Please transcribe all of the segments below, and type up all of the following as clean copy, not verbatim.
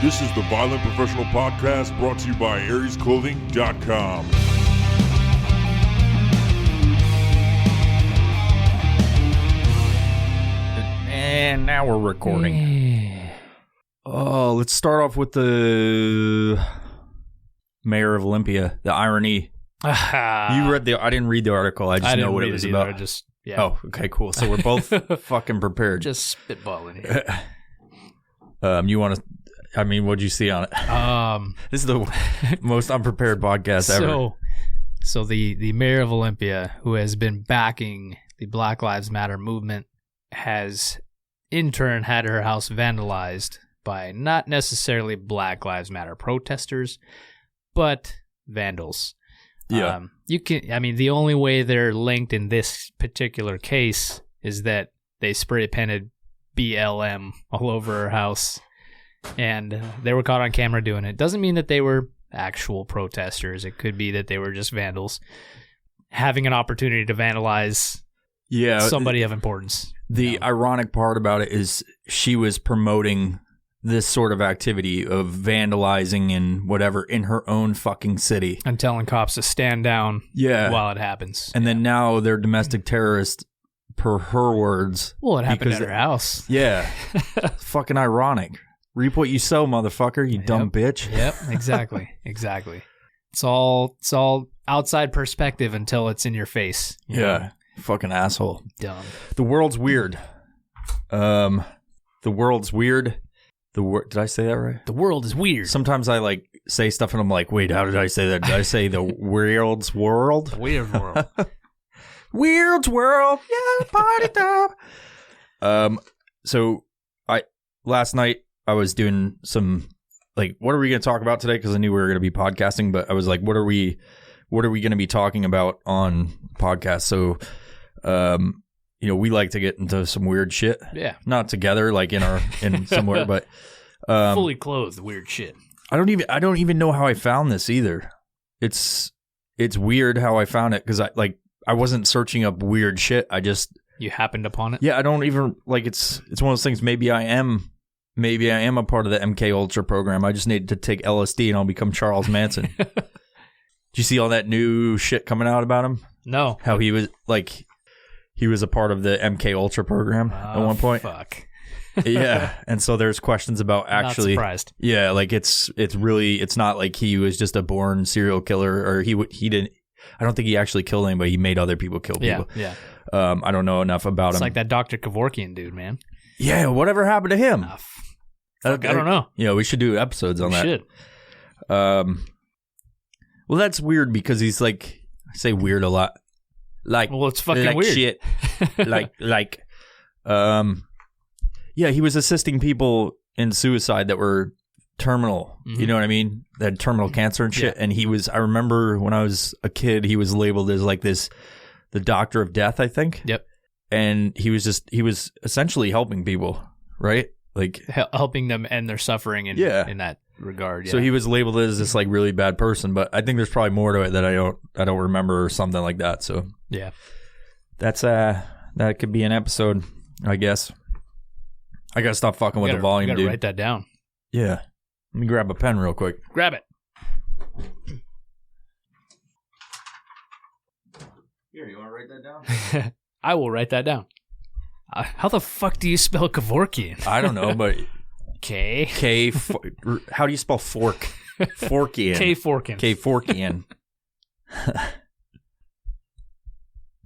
This is the Violent Professional Podcast brought to you by AriesClothing.com. And now we're recording. Oh, let's start off with the mayor of Olympia, the irony. You read I didn't read the article. I just know what it was about. Yeah. Oh, okay, cool. So we're both fucking prepared. Just spitballing here. You want to? I mean, what'd you see on it? This is the most unprepared podcast ever. So the mayor of Olympia, who has been backing the Black Lives Matter movement, has in turn had her house vandalized by not necessarily Black Lives Matter protesters, but vandals. Yeah. The only way they're linked in this particular case is that they spray painted BLM all over her house. And they were caught on camera doing it. Doesn't mean that they were actual protesters. It could be that they were just vandals having an opportunity to vandalize somebody of importance. The ironic part about it is she was promoting this sort of activity of vandalizing and whatever in her own fucking city. And telling cops to stand down while it happens. And then now they're domestic terrorists per her words. Well, it happened at her house. Yeah. Fucking ironic. Reap what you sow, motherfucker, you dumb bitch. Yep, exactly. It's all outside perspective until it's in your face. You know? Fucking asshole. Dumb. The world's weird. The world's weird. Did I say that right? The world is weird. Sometimes I say stuff and I'm like, wait, how did I say that? Did I say the world's world? The weird world. Weird's world. Yeah, party time. So last night I was doing some what are we going to talk about today? Because I knew we were going to be podcasting, but I was like, what are we going to be talking about on podcast? So, we like to get into some weird shit. Yeah. Not together, in somewhere, but fully clothed weird shit. I don't even know how I found this either. It's weird how I found it because I wasn't searching up weird shit. You happened upon it? Yeah, I don't even it's one of those things. Maybe I am a part of the MK Ultra program. I just need to take LSD and I'll become Charles Manson. Did you see all that new shit coming out about him? No. How he was he was a part of the MK Ultra program at one point. Fuck. Yeah, and so there's questions about actually. Not surprised. Yeah, it's not like he was just a born serial killer or he didn't. I don't think he actually killed anybody. He made other people kill people. Yeah. I don't know enough about him. It's like that Dr. Kevorkian dude, man. Yeah, whatever happened to him? I don't know. Yeah, we should do episodes on that. We should. Well, that's weird because he's I say weird a lot. Well, it's fucking weird. Shit. Yeah, he was assisting people in suicide that were terminal. Mm-hmm. You know what I mean? That had terminal cancer and shit. Yeah. And I remember when I was a kid, he was labeled as the doctor of death, I think. Yep. And he was essentially helping people, right? Helping them end their suffering in that regard. Yeah. So he was labeled as this really bad person, but I think there's probably more to it that I don't remember or something like that. So yeah, that's that could be an episode, I guess. I gotta stop fucking with the volume, dude. Write that down. Yeah, let me grab a pen real quick. Grab it. Here, you want to write that down? I will write that down. How the fuck do you spell Kevorkian? I don't know, but K. How do you spell fork? Forkian. K-Forkin. K-Forkian.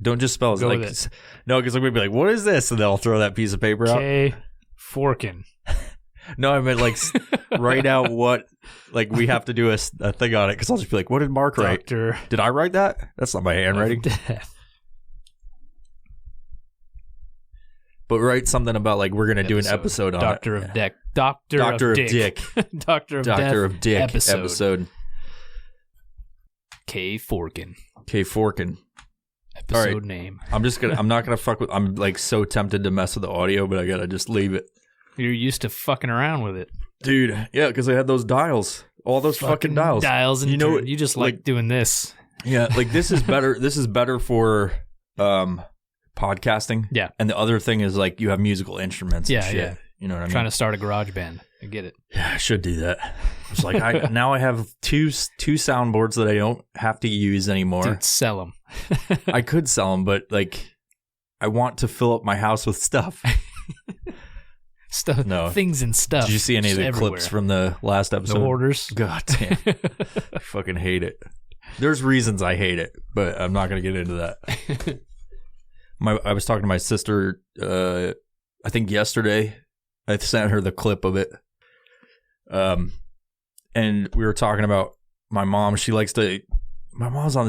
Don't just spell it no, because I'm gonna be like, what is this? And they'll throw that piece of paper out. K-Forkin. No, I meant write out what we have to do a thing on it because I'll just be like, what did Mark write? Did I write that? That's not my handwriting. But write something about we're gonna do an episode on Doctor of Dick. Doctor of Dick. Doctor of Dick episode. K-Forkin. K-Forkin. Episode name. I'm not gonna fuck with. I'm so tempted to mess with the audio, but I gotta just leave it. You're used to fucking around with it, dude. Yeah, because I had those dials, all those fucking dials, and you just like doing this. Yeah, this is better. This is better for podcasting. Yeah. And the other thing is you have musical instruments and shit. Yeah. You know what I mean? Trying to start a garage band. I get it. Yeah, I should do that. It's like now I have two soundboards that I don't have to use anymore. Dude, sell them. I could sell them, but like I want to fill up my house with stuff. No. Things and stuff. Did you see any of the clips from the last episode? The hoarders. God damn. I fucking hate it. There's reasons I hate it, but I'm not going to get into that. I was talking to my sister, I think yesterday. I sent her the clip of it. And we were talking about my mom. My mom's on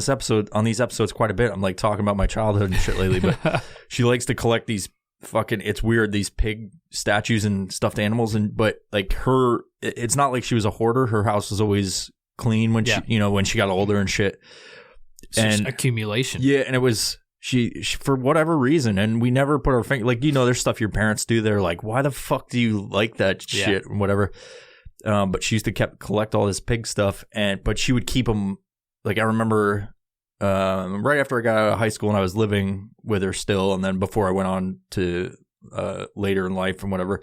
these episodes quite a bit. I'm like talking about my childhood and shit lately, but she likes to collect these it's weird, these pig statues and stuffed animals. But like it's not like she was a hoarder. Her house was always clean when when she got older and shit. It's just accumulation. Yeah. And it was, she for whatever reason, and we never put our finger, like, there's stuff your parents do. They're like, why the fuck do you like that shit and whatever. But she used to collect all this pig stuff, but she would keep them. Like I remember right after I got out of high school and I was living with her still, and then before I went on to later in life and whatever,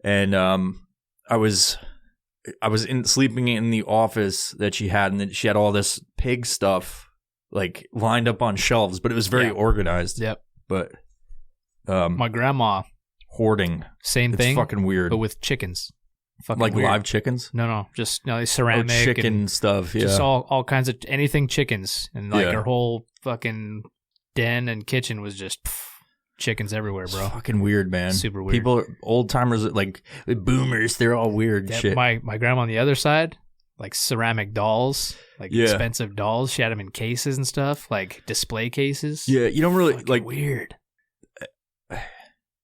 and I was sleeping in the office that she had, and then she had all this pig stuff like lined up on shelves, but it was very organized. Yep. But my grandma hoarding, same it's thing, fucking weird. but with chickens. Fucking like weird. live chickens? No, just ceramic chicken and stuff. Yeah, just all kinds of anything chickens, and like her whole fucking den and kitchen was just chickens everywhere, bro. It's fucking weird, man. Super weird. People, old timers, like boomers, they're all weird shit. My grandma on the other side, like ceramic dolls, like expensive dolls. She had them in cases and stuff, like display cases. Yeah, you don't really fucking like weird.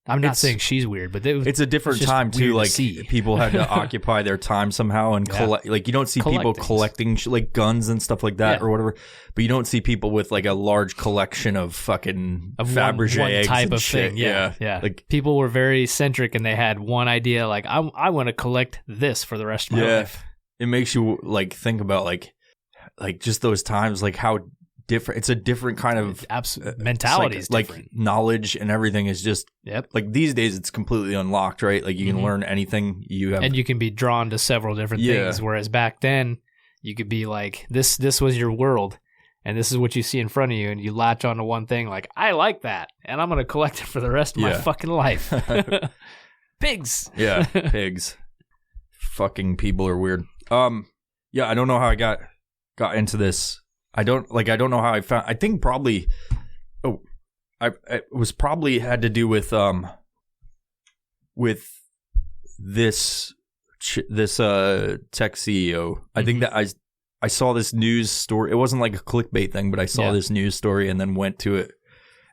I'm not saying she's weird, but it's a different time too. Like people had to occupy their time somehow and collect. Like you don't see people collecting like guns and stuff like that or whatever. But you don't see people with like a large collection of fucking Fabergé one eggs type and of shit. thing. Yeah. Like people were very centric, and they had one idea. Like I want to collect this for the rest of my life. It makes you like think about like just those times, like how different. It's a different kind of mentality is different. Like knowledge and everything is just like these days it's completely unlocked, right? Like you can learn anything you have, and you can be drawn to several different things. Whereas back then you could be like this was your world, and this is what you see in front of you, and you latch onto one thing. Like I like that, and I'm gonna collect it for the rest of my fucking life. Pigs. Yeah, pigs. Fucking people are weird. Yeah, I don't know how I got into this. I don't know how I found. I think probably. It was probably had to do with this tech CEO. I think that I saw this news story. It wasn't like a clickbait thing, but I saw this news story and then went to it,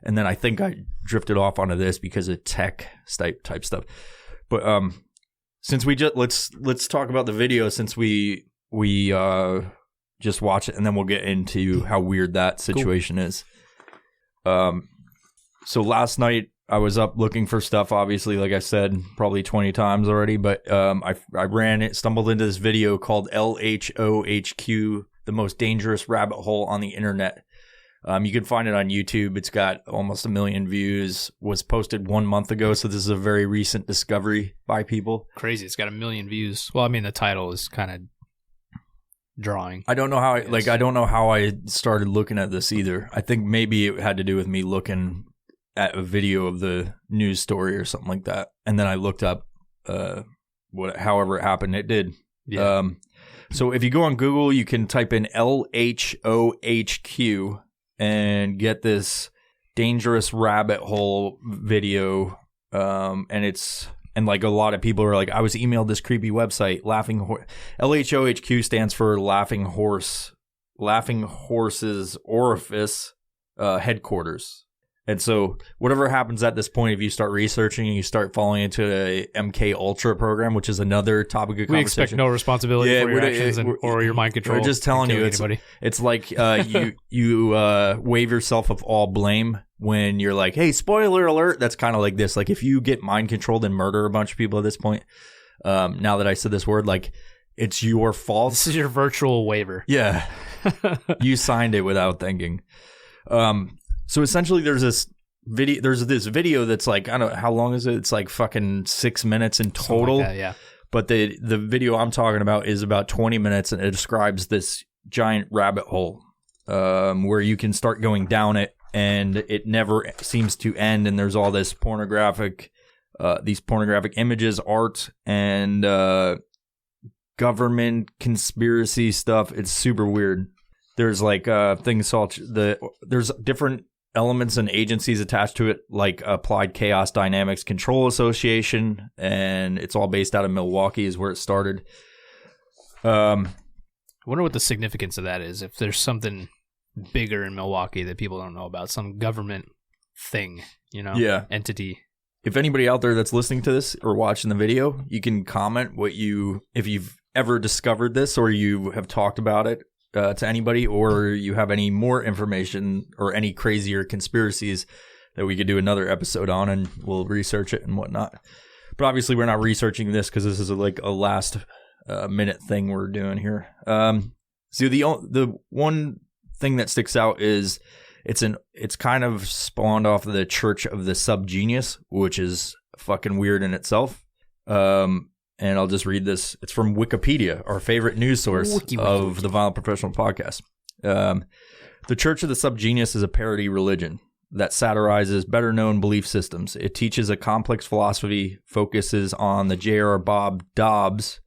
and then I think I drifted off onto this because of tech type stuff. But since we just let's talk about the video since we just watch it, and then we'll get into how weird that situation is. So last night I was up looking for stuff, obviously, like I said, probably 20 times already, but I stumbled into this video called LHOHQ, the most dangerous rabbit hole on the internet. You can find it on YouTube. It's got almost 1 million views, was posted 1 month ago, so this is a very recent discovery by people. Crazy. It's got 1 million views. Well, I mean, the title is kind of drawing. I don't know how I don't know how I started looking at this either. I think maybe it had to do with me looking at a video of the news story or something like that, and then I looked up however it happened. It did. Yeah. So if you go on Google, you can type in LHOHQ and get this dangerous rabbit hole video, and like a lot of people are like, I was emailed this creepy website, LHOHQ stands for Laughing Horse's Orifice headquarters. And so whatever happens at this point, if you start researching and you start falling into a MK Ultra program, which is another topic of conversation. We expect no responsibility for your actions or your mind control. We're just telling you, it's like you waive yourself of all blame when you're like, hey, spoiler alert. That's kind of like this. Like if you get mind controlled and murder a bunch of people at this point, now that I said this word, like it's your fault. This is your virtual waiver. Yeah. You signed it without thinking. So essentially there's this video. There's this video that's like, I don't know, how long is it? It's like fucking 6 minutes in Something total. like that, yeah. But the video I'm talking about is about 20 minutes, and it describes this giant rabbit hole where you can start going down it, and it never seems to end. And there's all this these pornographic images, art, and government conspiracy stuff. It's super weird. There's like things there's different elements and agencies attached to it, like Applied Chaos Dynamics Control Association, and it's all based out of Milwaukee is where it started. I wonder what the significance of that is. If there's something bigger in Milwaukee that people don't know about, some government thing, entity. If anybody out there that's listening to this or watching the video, you can comment if you've ever discovered this or you have talked about it to anybody, or you have any more information or any crazier conspiracies that we could do another episode on, and we'll research it and whatnot. But obviously we're not researching this because this is like a last minute thing we're doing here. So the one thing that sticks out is it's kind of spawned off of the Church of the Subgenius, which is fucking weird in itself. And I'll just read this. It's from Wikipedia, our favorite news source of the Violent Professional Podcast. The Church of the Subgenius is a parody religion that satirizes better-known belief systems. It teaches a complex philosophy, focuses on the J.R. Bob Dobbs,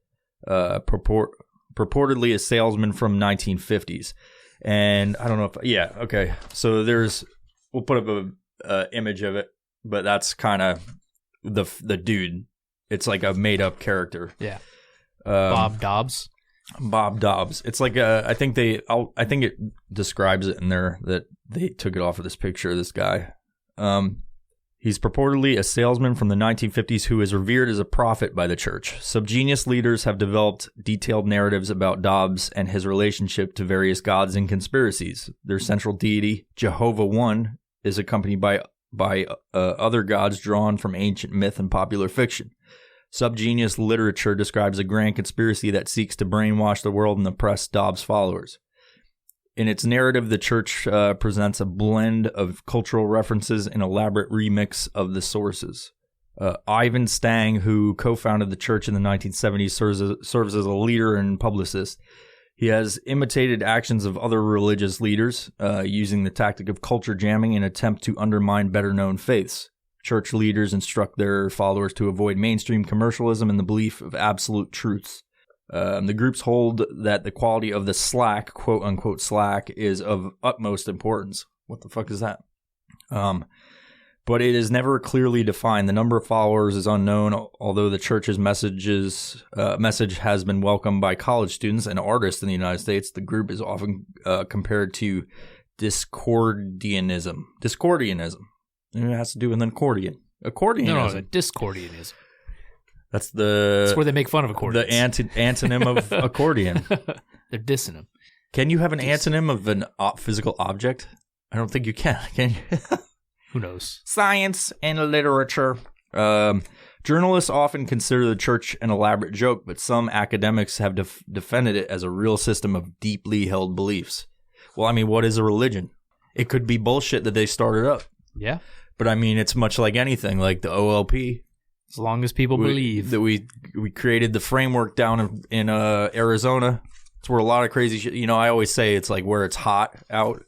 purportedly a salesman from 1950s. And I don't know if... okay. So we'll put up a image of it, but that's kind of the dude. It's like a made-up character. Yeah. Bob Dobbs. Bob Dobbs. It's like I think it describes it in there that they took it off of this picture of this guy. He's purportedly a salesman from the 1950s who is revered as a prophet by the church. Subgenius leaders have developed detailed narratives about Dobbs and his relationship to various gods and conspiracies. Their central deity, Jehovah One, is accompanied by other gods drawn from ancient myth and popular fiction. Subgenius literature describes a grand conspiracy that seeks to brainwash the world and oppress Dobbs' followers. In its narrative, the church presents a blend of cultural references and elaborate remix of the sources. Ivan Stang, who co-founded the church in the 1970s, serves as a leader and publicist. He has imitated actions of other religious leaders, using the tactic of culture jamming in an attempt to undermine better-known faiths. Church leaders instruct their followers to avoid mainstream commercialism and the belief of absolute truths. The groups hold that the quality of the slack, quote-unquote slack, is of utmost importance. What the fuck is that? But it is never clearly defined. The number of followers is unknown, although the church's message has been welcomed by college students and artists in the United States. The group is often compared to Discordianism. It has to do with an accordion. Accordianism. No, Discordianism. That's where they make fun of accordions. The antonym of accordion. They're dissing them. Can you have an antonym of an physical object? I don't think you can you? Who knows? Science and literature. Journalists often consider the church an elaborate joke, but some academics have defended it as a real system of deeply held beliefs. Well, I mean, what is a religion? It could be bullshit that they started up. Yeah. But I mean, it's much like anything, like the OLP. As long as people believe that we created the framework down in Arizona. It's where a lot of crazy shit. You know, I always say it's like where it's hot out,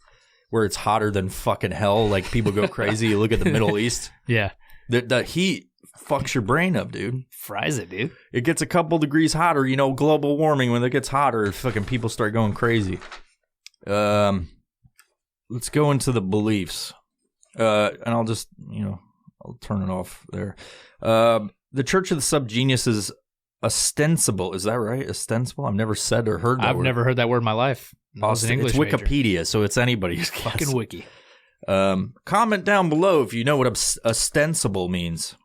where it's hotter than fucking hell. Like people go crazy. You look at the Middle East. Yeah. The heat fucks your brain up, dude. Fries it, dude. It gets a couple degrees hotter. You know, global warming. When it gets hotter, fucking people start going crazy. Let's go into the beliefs. And I'll just, I'll turn it off there. The Church of the Subgenius is ostensible. Is that right? Ostensible? I've never said or heard that word. I've never heard that word in my life. It's Wikipedia, so it's anybody's guess. Fucking wiki. Comment down below if you know what ostensible means.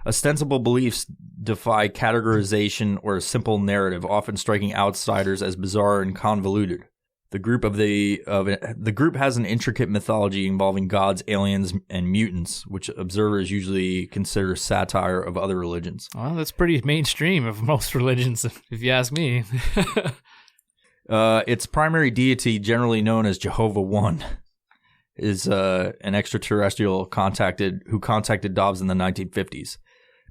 Ostensible beliefs defy categorization or a simple narrative, often striking outsiders as bizarre and convoluted. The group has an intricate mythology involving gods, aliens, and mutants, which observers usually consider satire of other religions. Well, that's pretty mainstream of most religions, if you ask me. Its primary deity, generally known as Jehovah One, is an extraterrestrial who contacted Dobbs in the 1950s.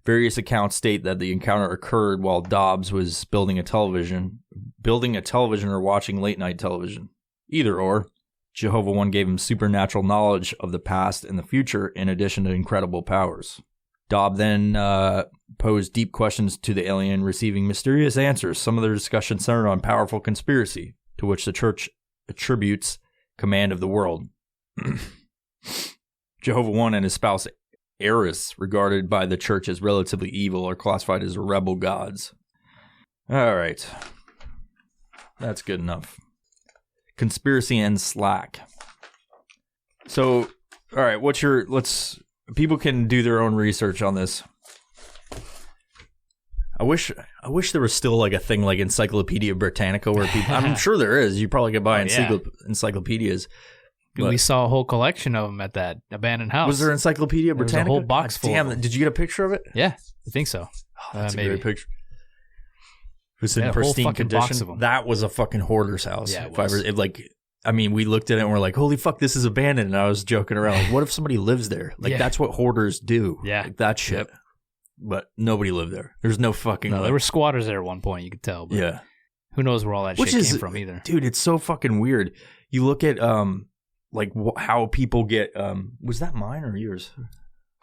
Various accounts state that the encounter occurred while Dobbs was building a television or watching late night television. Either or, Jehovah One gave him supernatural knowledge of the past and the future in addition to incredible powers. Dobb then posed deep questions to the alien, receiving mysterious answers. Some of their discussion centered on powerful conspiracy, to which the church attributes command of the world. Jehovah One and his spouse Eris, regarded by the church as relatively evil, are classified as rebel gods. All right. That's good enough. Conspiracy and Slack. So, all right, people can do their own research on this. I wish there was still like a thing like Encyclopedia Britannica where people, I'm sure there is. You probably could buy encyclopedias. We saw a whole collection of them at that abandoned house. Was there Encyclopedia Britannica? There was a whole box full. Damn, did you get a picture of it? Yeah, I think so. That's maybe. a great picture. It was in pristine condition. That was a fucking hoarder's house. Yeah, it was. We looked at it and we're like, holy fuck, this is abandoned. And I was joking around. Like, what if somebody lives there? Like, that's what hoarders do. Yeah. Like, that shit. Yep. But nobody lived there. There's no fucking... No, there were squatters there at one point, you could tell. But yeah. Who knows where all that shit came from either. Dude, it's so fucking weird. You look at, how people get... was that mine or yours?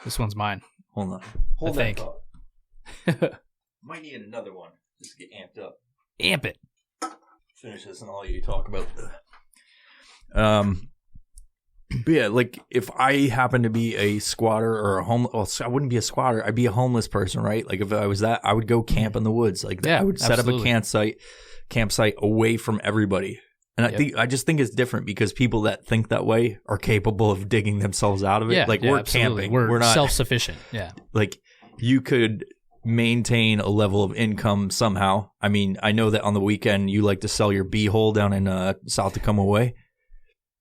This one's mine. Hold on. I think. Might need another one. Just get amped up. Amp it. Finish this and I'll let you talk about but yeah, like if I happen to be a squatter or a homeless, I wouldn't be a squatter. I'd be a homeless person, right? Like if I was that, I would go camp in the woods. Like that. I would set up a campsite away from everybody. And I just think it's different because people that think that way are capable of digging themselves out of it. Yeah, we're absolutely. camping. We're not self-sufficient. Yeah. Like you could maintain a level of income somehow. I mean, I know that on the weekend you like to sell your bee-hole down in South Tacoma Way.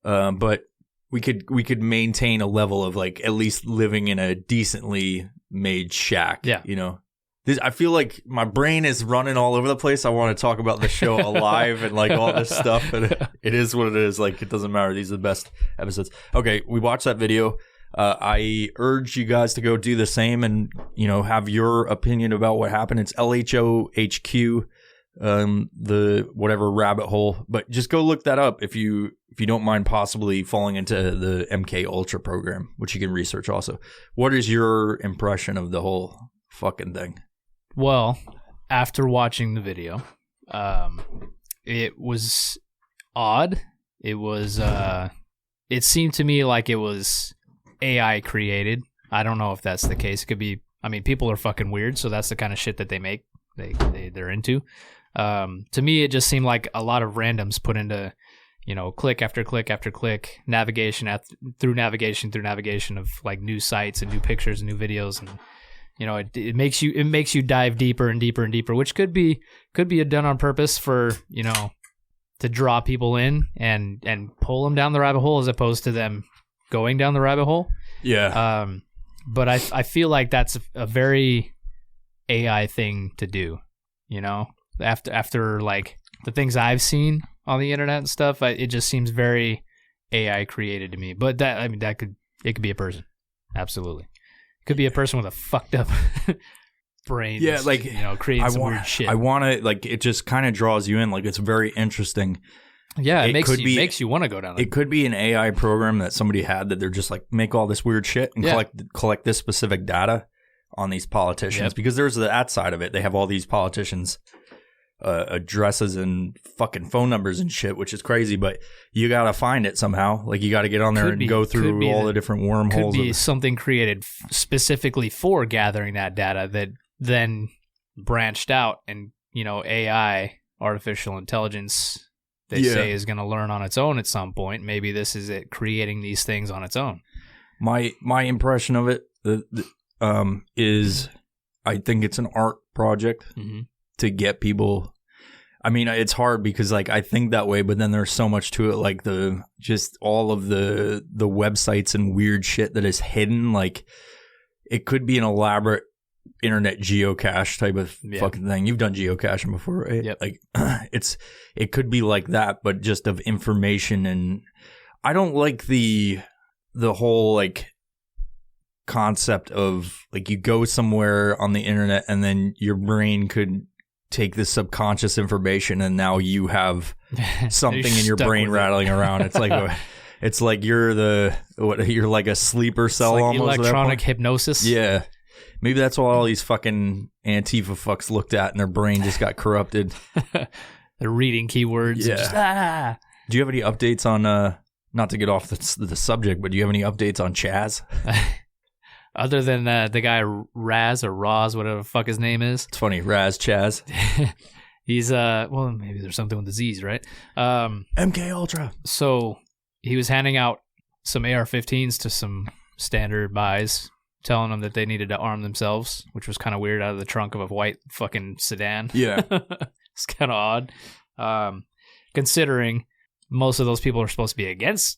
But we could maintain a level of like at least living in a decently made shack. Yeah. You know, I feel like my brain is running all over the place. I want to talk about the show Alive and like all this stuff. And it is what it is. Like, it doesn't matter. These are the best episodes. Okay. We watched that video. I urge you guys to go do the same and, you know, have your opinion about what happened. It's LHOHQ, the whatever rabbit hole, but just go look that up if you don't mind possibly falling into the MK Ultra program, which you can research also. What is your impression of the whole fucking thing? Well, after watching the video, it was odd. It was, it seemed to me like it was AI created. I don't know if that's the case. It could be, I mean, people are fucking weird, so that's the kind of shit that they make, they're into. To me, it just seemed like a lot of randoms put into, you know, click after click after click, navigation through navigation of like new sites and new pictures and new videos, and you know, it makes you dive deeper and deeper and deeper, which could be done on purpose for, you know, to draw people in and pull them down the rabbit hole as opposed to them going down the rabbit hole. Yeah. But I feel like that's a very AI thing to do, you know, after like the things I've seen on the internet and stuff, it just seems very AI created to me. But it could be a person. Absolutely. It could be a person with a fucked up brain. Yeah, like, you know, creating some weird shit. I want to, like, it just kind of draws you in. Like, it's very interesting. Yeah, it makes you want to go down there. It could be an AI program that somebody had that they're just like, make all this weird shit and collect this specific data on these politicians. Yep. Because there's that side of it. They have all these politicians' addresses and fucking phone numbers and shit, which is crazy, but you gotta find it somehow. Like, you gotta get on there and go through all the different wormholes. Could be something created specifically for gathering that data that then branched out, and, you know, AI, artificial intelligence, they say is going to learn on its own at some point. Maybe this is it creating these things on its own. My impression of it is I think it's an art project to get people. I mean, it's hard because like I think that way, but then there's so much to it, like just all of the websites and weird shit that is hidden. Like, it could be an elaborate internet geocache type of fucking thing. You've done geocaching before, right? Yep. Like, it could be like that, but just of information. And I don't like the the whole like concept of like you go somewhere on the internet and then your brain could take this subconscious information and now you have something in your brain rattling around. It's like it's like you're like a sleeper cell, like almost electronic hypnosis. Yeah, maybe that's what all these fucking Antifa fucks looked at and their brain just got corrupted. They're reading keywords. Yeah. And just, Do you have any updates on not to get off the subject, but do you have any updates on Chaz? Other than the guy Raz or Roz, whatever the fuck his name is. It's funny, Raz Chaz. He's well, maybe there's something with the Z's, right? MK Ultra. So he was handing out some AR-15s to some standard buys, telling them that they needed to arm themselves, which was kind of weird out of the trunk of a white fucking sedan. Yeah. It's kind of odd. Considering most of those people are supposed to be against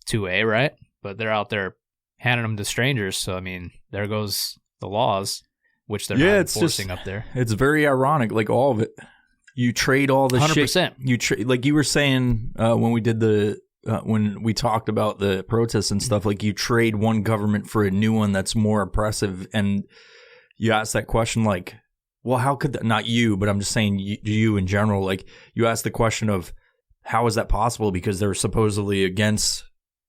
2A, right? But they're out there handing them to strangers. So, I mean, there goes the laws, which they're not enforcing up there. It's very ironic, like all of it. You trade all the 100%. shit. Like you were saying when we did when we talked about the protests and stuff, like you trade one government for a new one that's more oppressive. And you ask that question like, well, how could that, not you, but I'm just saying you in general, like you ask the question of how is that possible? Because they're supposedly against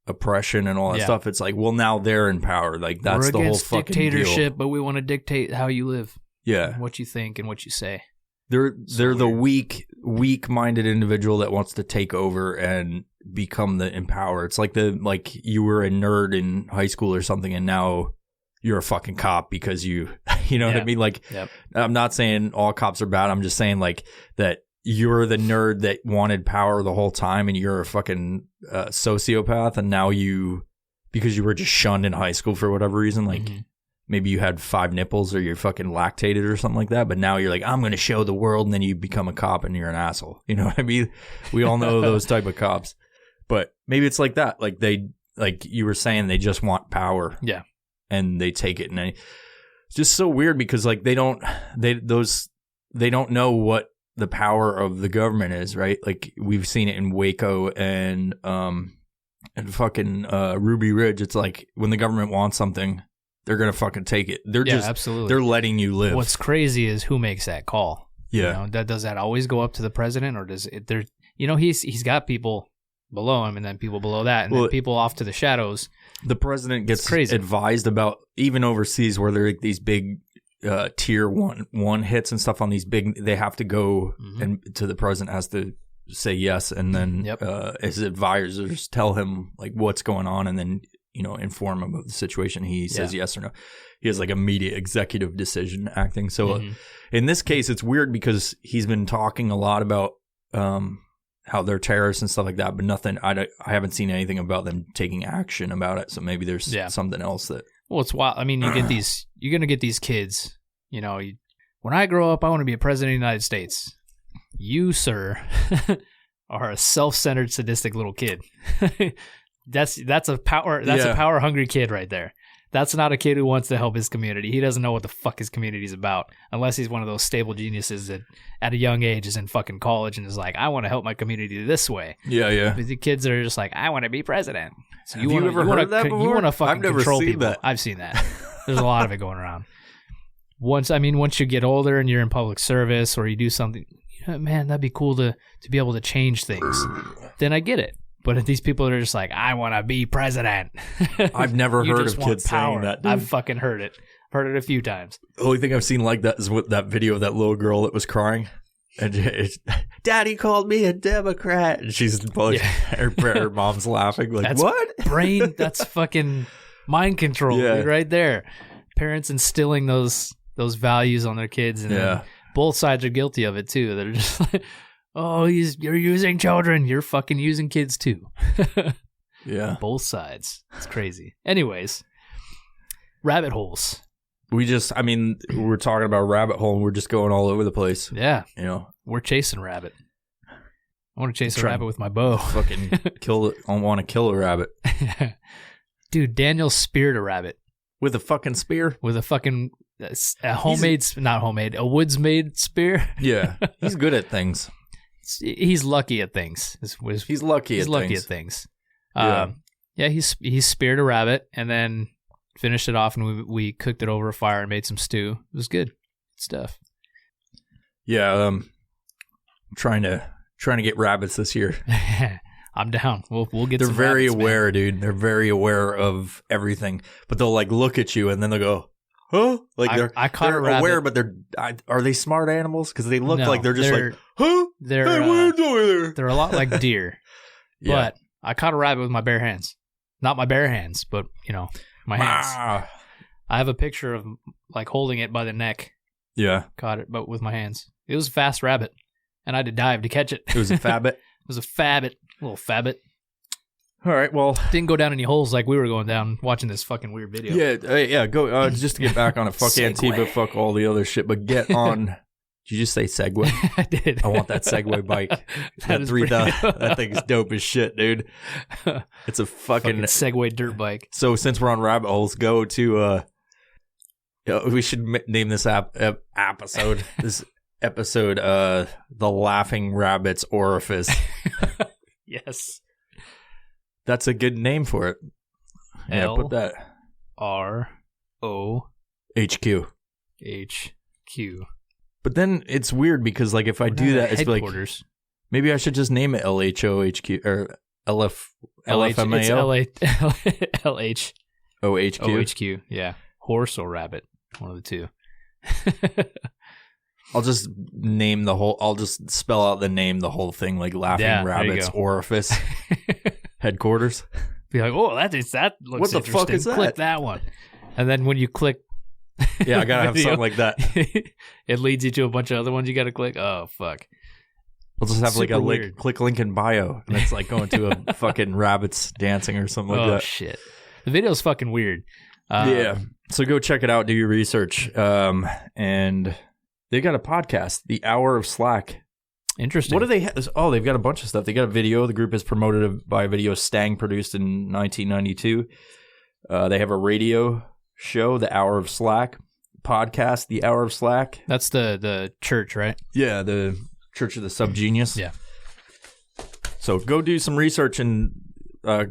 oppression and all that stuff. It's like, well, now they're in power. Like that's the whole fucking dictatorship, deal. But we want to dictate how you live. Yeah. What you think and what you say. They're the weak-minded individual that wants to take over and become the empower. It's like you were a nerd in high school or something and now you're a fucking cop because you know what I mean? Like, I'm not saying all cops are bad. I'm just saying like that you're the nerd that wanted power the whole time and you're a fucking sociopath. And now because you were just shunned in high school for whatever reason, like maybe you had 5 nipples or you're fucking lactated or something like that. But now you're like, I'm going to show the world. And then you become a cop and you're an asshole. You know what I mean? We all know those type of cops. But maybe it's like that. Like like you were saying, they just want power. Yeah. And they take it, and it's just so weird because like they don't know what the power of the government is, right? Like we've seen it in Waco and fucking Ruby Ridge. It's like when the government wants something, they're gonna fucking take it. They're just absolutely. They're letting you live. What's crazy is who makes that call. Yeah, does that always go up to the president, or does it? There, he's got people below him, and then people below that, and then people off to the shadows. The president gets advised about, even overseas where they're like these big tier one hits and stuff on these big, they have to go and to the president has to say yes, and then his advisors tell him like what's going on, and then inform him of the situation. He says yes or no. He has like immediate executive decision acting. So in this case, it's weird because he's been talking a lot about how they're terrorists and stuff like that, but nothing. I haven't seen anything about them taking action about it. So maybe there's something else that. Well, it's wild. I mean, you're going to get these kids. When I grow up, I want to be a president of the United States. You, sir, are a self-centered, sadistic little kid. That's a power hungry kid right there. That's not a kid who wants to help his community. He doesn't know what the fuck his community's about unless he's one of those stable geniuses that at a young age is in fucking college and is like, I want to help my community this way. Yeah. But the kids are just like, I want to be president. So Have you ever heard of that before? You want to fucking control people. That. I've seen that. There's a lot of it going around. Once you get older and you're in public service or you do something, man, that'd be cool to be able to change things. Then I get it. But if these people are just like, I want to be president. I've never heard of kids saying that. Dude. I've fucking heard it. Heard it a few times. The only thing I've seen like that is with that video of that little girl that was crying. And Daddy called me a Democrat. And she's her mom's laughing. Like, that's what? That's fucking mind control dude, right there. Parents instilling those values on their kids. And then both sides are guilty of it too. They're just like, oh, you're using children. You're fucking using kids too. Yeah. Both sides. It's crazy. Anyways, rabbit holes. We're talking about rabbit hole and we're just going all over the place. Yeah. We're chasing rabbit. I want to chase a rabbit with my bow. Fucking I want to kill a rabbit. Dude, Daniel speared a rabbit. With a fucking spear? With a fucking a woods-made spear. Yeah. He's good at things. He's lucky at things. He's lucky at things. Yeah. Yeah, he speared a rabbit and then finished it off, and we cooked it over a fire and made some stew. It was good stuff. Yeah, trying to get rabbits this year. I'm down. We'll get. They're some very rabbits, aware, man. dude. They're very aware of everything, but they'll like look at you and then they'll go, "Huh?" Like I caught they're a rabbit. aware, but are they smart animals? Because they look No, like they're just like, "Huh? They're Hey, what are you doing there?" they're a lot like deer. Yeah. But I caught a rabbit with my bare hands. Not my bare hands, but my hands. Ah. I have a picture of like holding it by the neck. Yeah, Caught it, but with my hands. It was a fast rabbit, and I had to dive to catch it. it was a fabbit. It was a fabbit, little fabbit. All right, well, Didn't go down any holes like we were going down watching this fucking weird video. yeah. Go just to get back on it. Fuck Segway. Antifa, fuck all the other shit. But get on. Did you just say Segway? I did. I want that Segway bike. That is pretty 3000. dope. That thing's dope as shit, dude. It's a fucking Segway dirt bike. So since we're on rabbit holes, go to we should name this episode this episode the Laughing Rabbits Orifice. Yes. That's a good name for it. Yeah, put that ROHQ. HQ. But then it's weird because like if I do that, it's like headquarters. maybe I should just name it LHOHQ or LFMAO. It's LH. OHQ. OHQ. Yeah. Horse or rabbit. One of the two. I'll just name the whole. I'll just spell out the name, the whole thing, like Laughing Yeah, there you Rabbits go. Orifice Headquarters. Be like, oh, that looks What the fuck interesting. is that? Click that one. And then when you click Yeah, I gotta have video, something like that. it leads you to a bunch of other ones you gotta click. Oh fuck. We'll just have like a Super link, weird. click link in bio, and it's like going to a fucking rabbits dancing or something like Oh that. shit. The video's fucking weird. Yeah. So go check it out. Do your research. And they got a podcast, The Hour of Slack. Interesting. What do they have? Oh, they've got a bunch of stuff. They got a video. The group is promoted by a video Stang produced in 1992. They have a radio show, The Hour of Slack. Podcast, The Hour of Slack. That's the church, right? Yeah, the Church of the Subgenius. Yeah. So go do some research and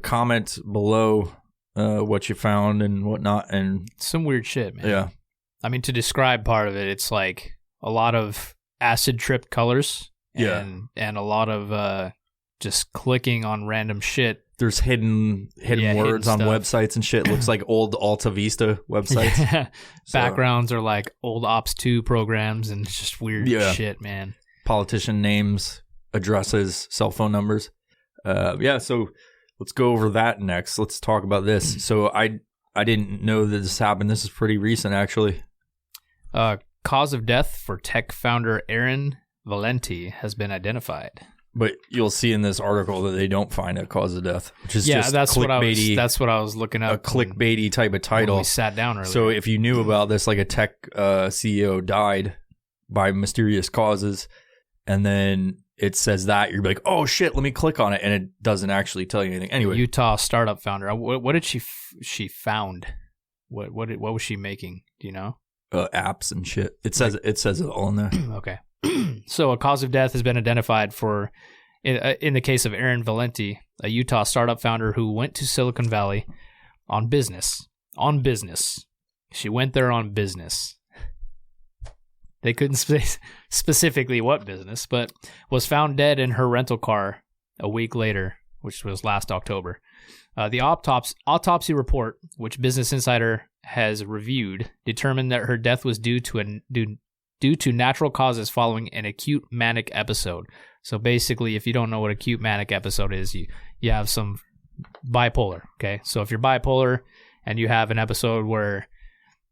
comment below what you found and whatnot. And Some weird shit, man. yeah, I mean, to describe part of it, it's like a lot of acid trip colors. Yeah. And a lot of just clicking on random shit. there's hidden hidden words on stuff. websites and shit. It looks like old Alta Vista websites. Yeah. So- Backgrounds are like old Ops 2 programs and it's just weird Yeah. shit, man. Politician names, addresses, cell phone numbers. Yeah, so let's go over that next. Let's talk about this. So I didn't know that this happened. This is pretty recent, actually. Cause of death for tech founder Aaron Valenti has been identified. But you'll see in this article that they don't find a cause of death, which is Yeah, just that's what clickbaity, I was looking a up. when clickbaity type of title. we sat down earlier. So if you knew about this, like a tech CEO died by mysterious causes, and then it says that, you're like, oh shit, let me click on it, and it doesn't actually tell you anything. Anyway, Utah startup founder. What did she found? What was she making? Do you know? apps and shit. It says it all in there. Okay. So a cause of death has been identified for, in the case of Aaron Valenti, a Utah startup founder who went to Silicon Valley on business. On business. She went there on business. They couldn't specifically what business, but was found dead in her rental car a week later, which was last October. The autopsy report, which Business Insider has reviewed, determined that her death was due to natural causes following an acute manic episode. So basically, if you don't know what acute manic episode is, you have some bipolar, okay? So if you're bipolar and you have an episode where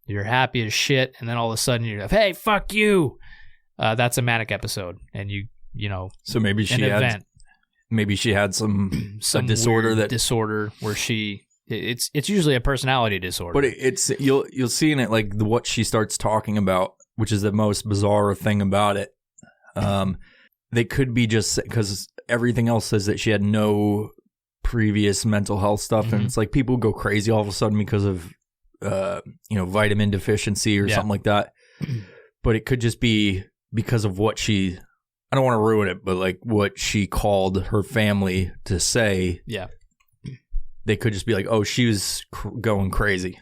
you're happy as shit and then all of a sudden you're like, hey, fuck you, that's a manic episode. And you know, So maybe she an had event. maybe she had some disorder weird that disorder where it's usually a personality disorder. But it's you'll see in it like what she starts talking about, which is the most bizarre thing about it. They could be just because everything else says that she had no previous mental health stuff, and it's like people go crazy all of a sudden because of vitamin deficiency or something like that. But it could just be because of what she. I don't want to ruin it, but like what she called her family to say. Yeah. they could just be like, oh, she was going crazy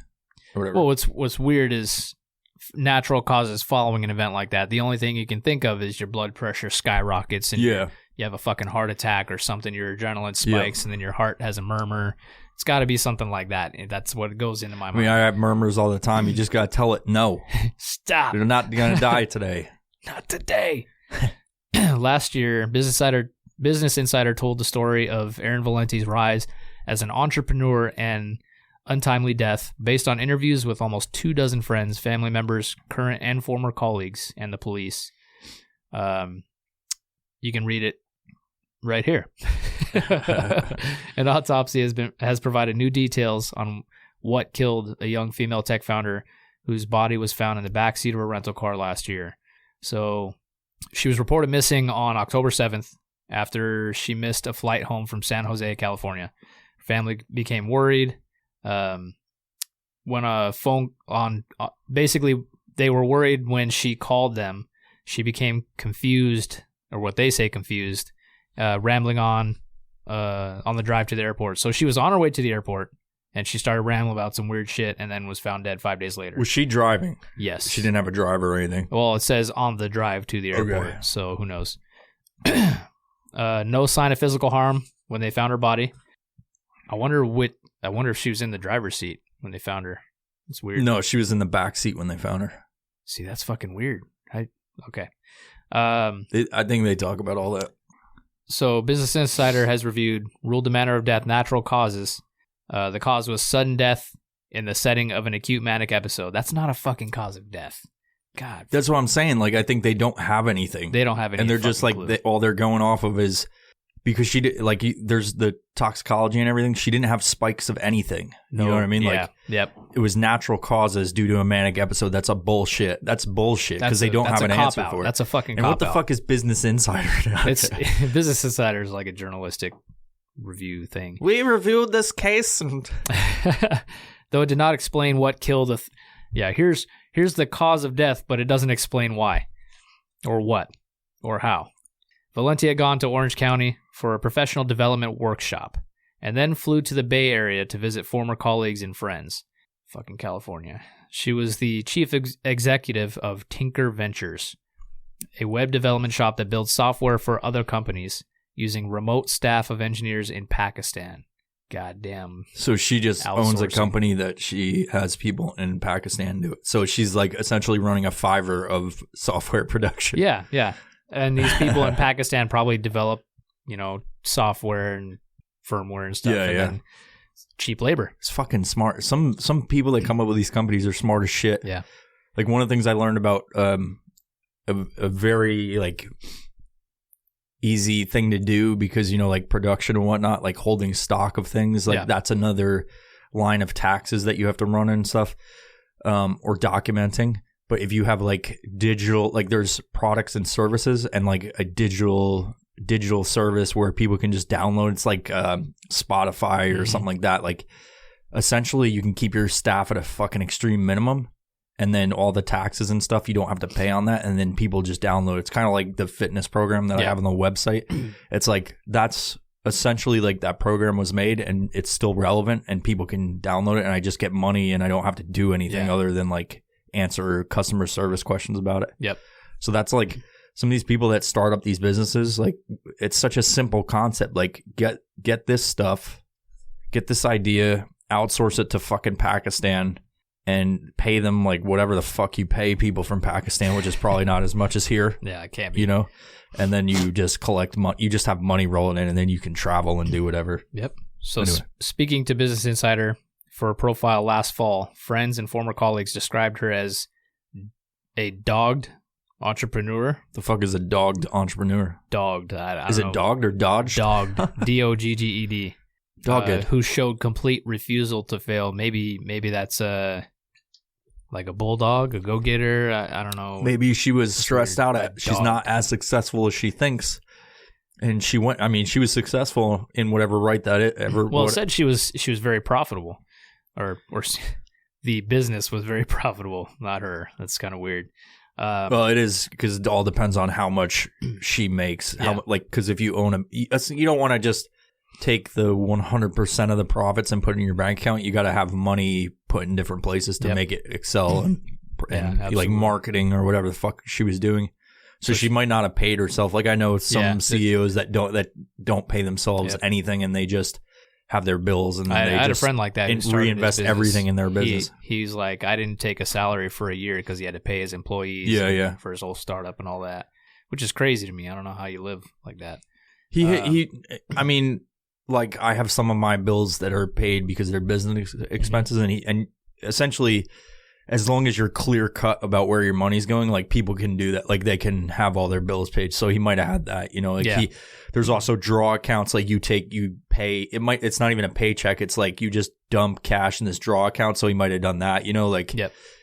or whatever. Well, what's weird is natural causes following an event like that. The only thing you can think of is your blood pressure skyrockets and you have a fucking heart attack or something. Your adrenaline spikes and then your heart has a murmur. It's got to be something like that. That's what goes into my mind. I mean, I have murmurs all the time. You just got to tell it no. Stop. You're not going to die today. Not today. Last year, Business Insider told the story of Aaron Valenti's rise as an entrepreneur and untimely death based on interviews with almost 24 friends, family members, current and former colleagues, and the police. You can read it right here. An autopsy has provided new details on what killed a young female tech founder whose body was found in the backseat of a rental car last year. So she was reported missing on October 7th after she missed a flight home from San Jose, California. Her family became worried. When a phone on, basically they were worried when she called them. She became confused, or what they say confused, rambling on the drive to the airport. So she was on her way to the airport, and she started rambling about some weird shit, and then was found dead 5 days later. Was she driving? Yes. She didn't have a driver or anything? Well, it says on the drive to the airport, okay. So who knows? No sign of physical harm when they found her body. I wonder if she was in the driver's seat when they found her. It's weird. No, she was in the back seat when they found her. See, that's fucking weird. Okay. I think they talk about all that. So Business Insider has ruled the manner of death natural causes. The cause was sudden death in the setting of an acute manic episode. That's not a fucking cause of death. God. That's what I'm saying. Like, I think they don't have anything. They don't have anything. And they're just like, all they're going off of is, because she did, like, there's the toxicology and everything. She didn't have spikes of anything. You know what I mean? Yeah. Like, yep. It was natural causes due to a manic episode. That's a bullshit. That's bullshit because they don't have an answer for it. That's a fucking And cop what the out. fuck is Business Insider? It's Business Insider is like a journalistic review thing. We reviewed this case, and though it did not explain what killed here's the cause of death, but it doesn't explain why, or what, or how. Valenti had gone to Orange County for a professional development workshop, and then flew to the Bay Area to visit former colleagues and friends. Fucking California. She was the chief executive of Tinker Ventures, a web development shop that builds software for other companies using remote staff of engineers in Pakistan. Goddamn. So she just owns a company that she has people in Pakistan do it. So she's like essentially running a Fiverr of software production. Yeah, yeah. And these people in Pakistan probably develop, software and firmware and stuff. And cheap labor. It's fucking smart. Some people that come up with these companies are smart as shit. Yeah. Like one of the things I learned about a very like easy thing to do because, like production and whatnot, like holding stock of things, like that's another line of taxes that you have to run and stuff, or documenting. But if you have like digital, like there's products and services and like a digital service where people can just download, it's like Spotify or something like that. Like essentially you can keep your staff at a fucking extreme minimum. And then all the taxes and stuff, you don't have to pay on that. And then people just download. It's kind of like the fitness program that I have on the website. It's like that's essentially like that program was made and it's still relevant and people can download it. And I just get money and I don't have to do anything other than like answer customer service questions about it. Yep. So that's like some of these people that start up these businesses, like it's such a simple concept. Like get this stuff, get this idea, outsource it to fucking Pakistan. And pay them like whatever the fuck you pay people from Pakistan, which is probably not as much as here. Yeah, it can't be. And then you just collect money. You just have money rolling in, and then you can travel and do whatever. Yep. So speaking to Business Insider for a profile last fall, friends and former colleagues described her as a dogged entrepreneur. The fuck is a dogged entrepreneur? Dogged. I don't know. Is it dogged or dodged? Dogged. D-O-G-G-E-D. Dogged. Who showed complete refusal to fail. Maybe that's like a bulldog, a go-getter. I don't know. Maybe she was stressed out. She's not as successful as she thinks. And she was successful in whatever Well, it said she was very profitable, or the business was very profitable, not her. That's kind of weird. Well, it is because it all depends on how much she makes. Because if you own you don't want to just take the 100% of the profits and put it in your bank account. You got to have money put in different places to make it excel and like marketing or whatever the fuck she was doing. So she might not have paid herself. Like I know some CEOs that don't pay themselves anything, and they just have their bills, and then I had a friend like that who reinvest everything in their business. He's like, I didn't take a salary for a year because he had to pay his employees for his whole startup and all that, which is crazy to me. I don't know how you live like that. I mean, like I have some of my bills that are paid because they're business expenses, and essentially, as long as you're clear cut about where your money's going, like people can do that. Like they can have all their bills paid. So he might have had that, like there's also draw accounts. Like you pay, it's not even a paycheck. It's like you just dump cash in this draw account. So he might have done that,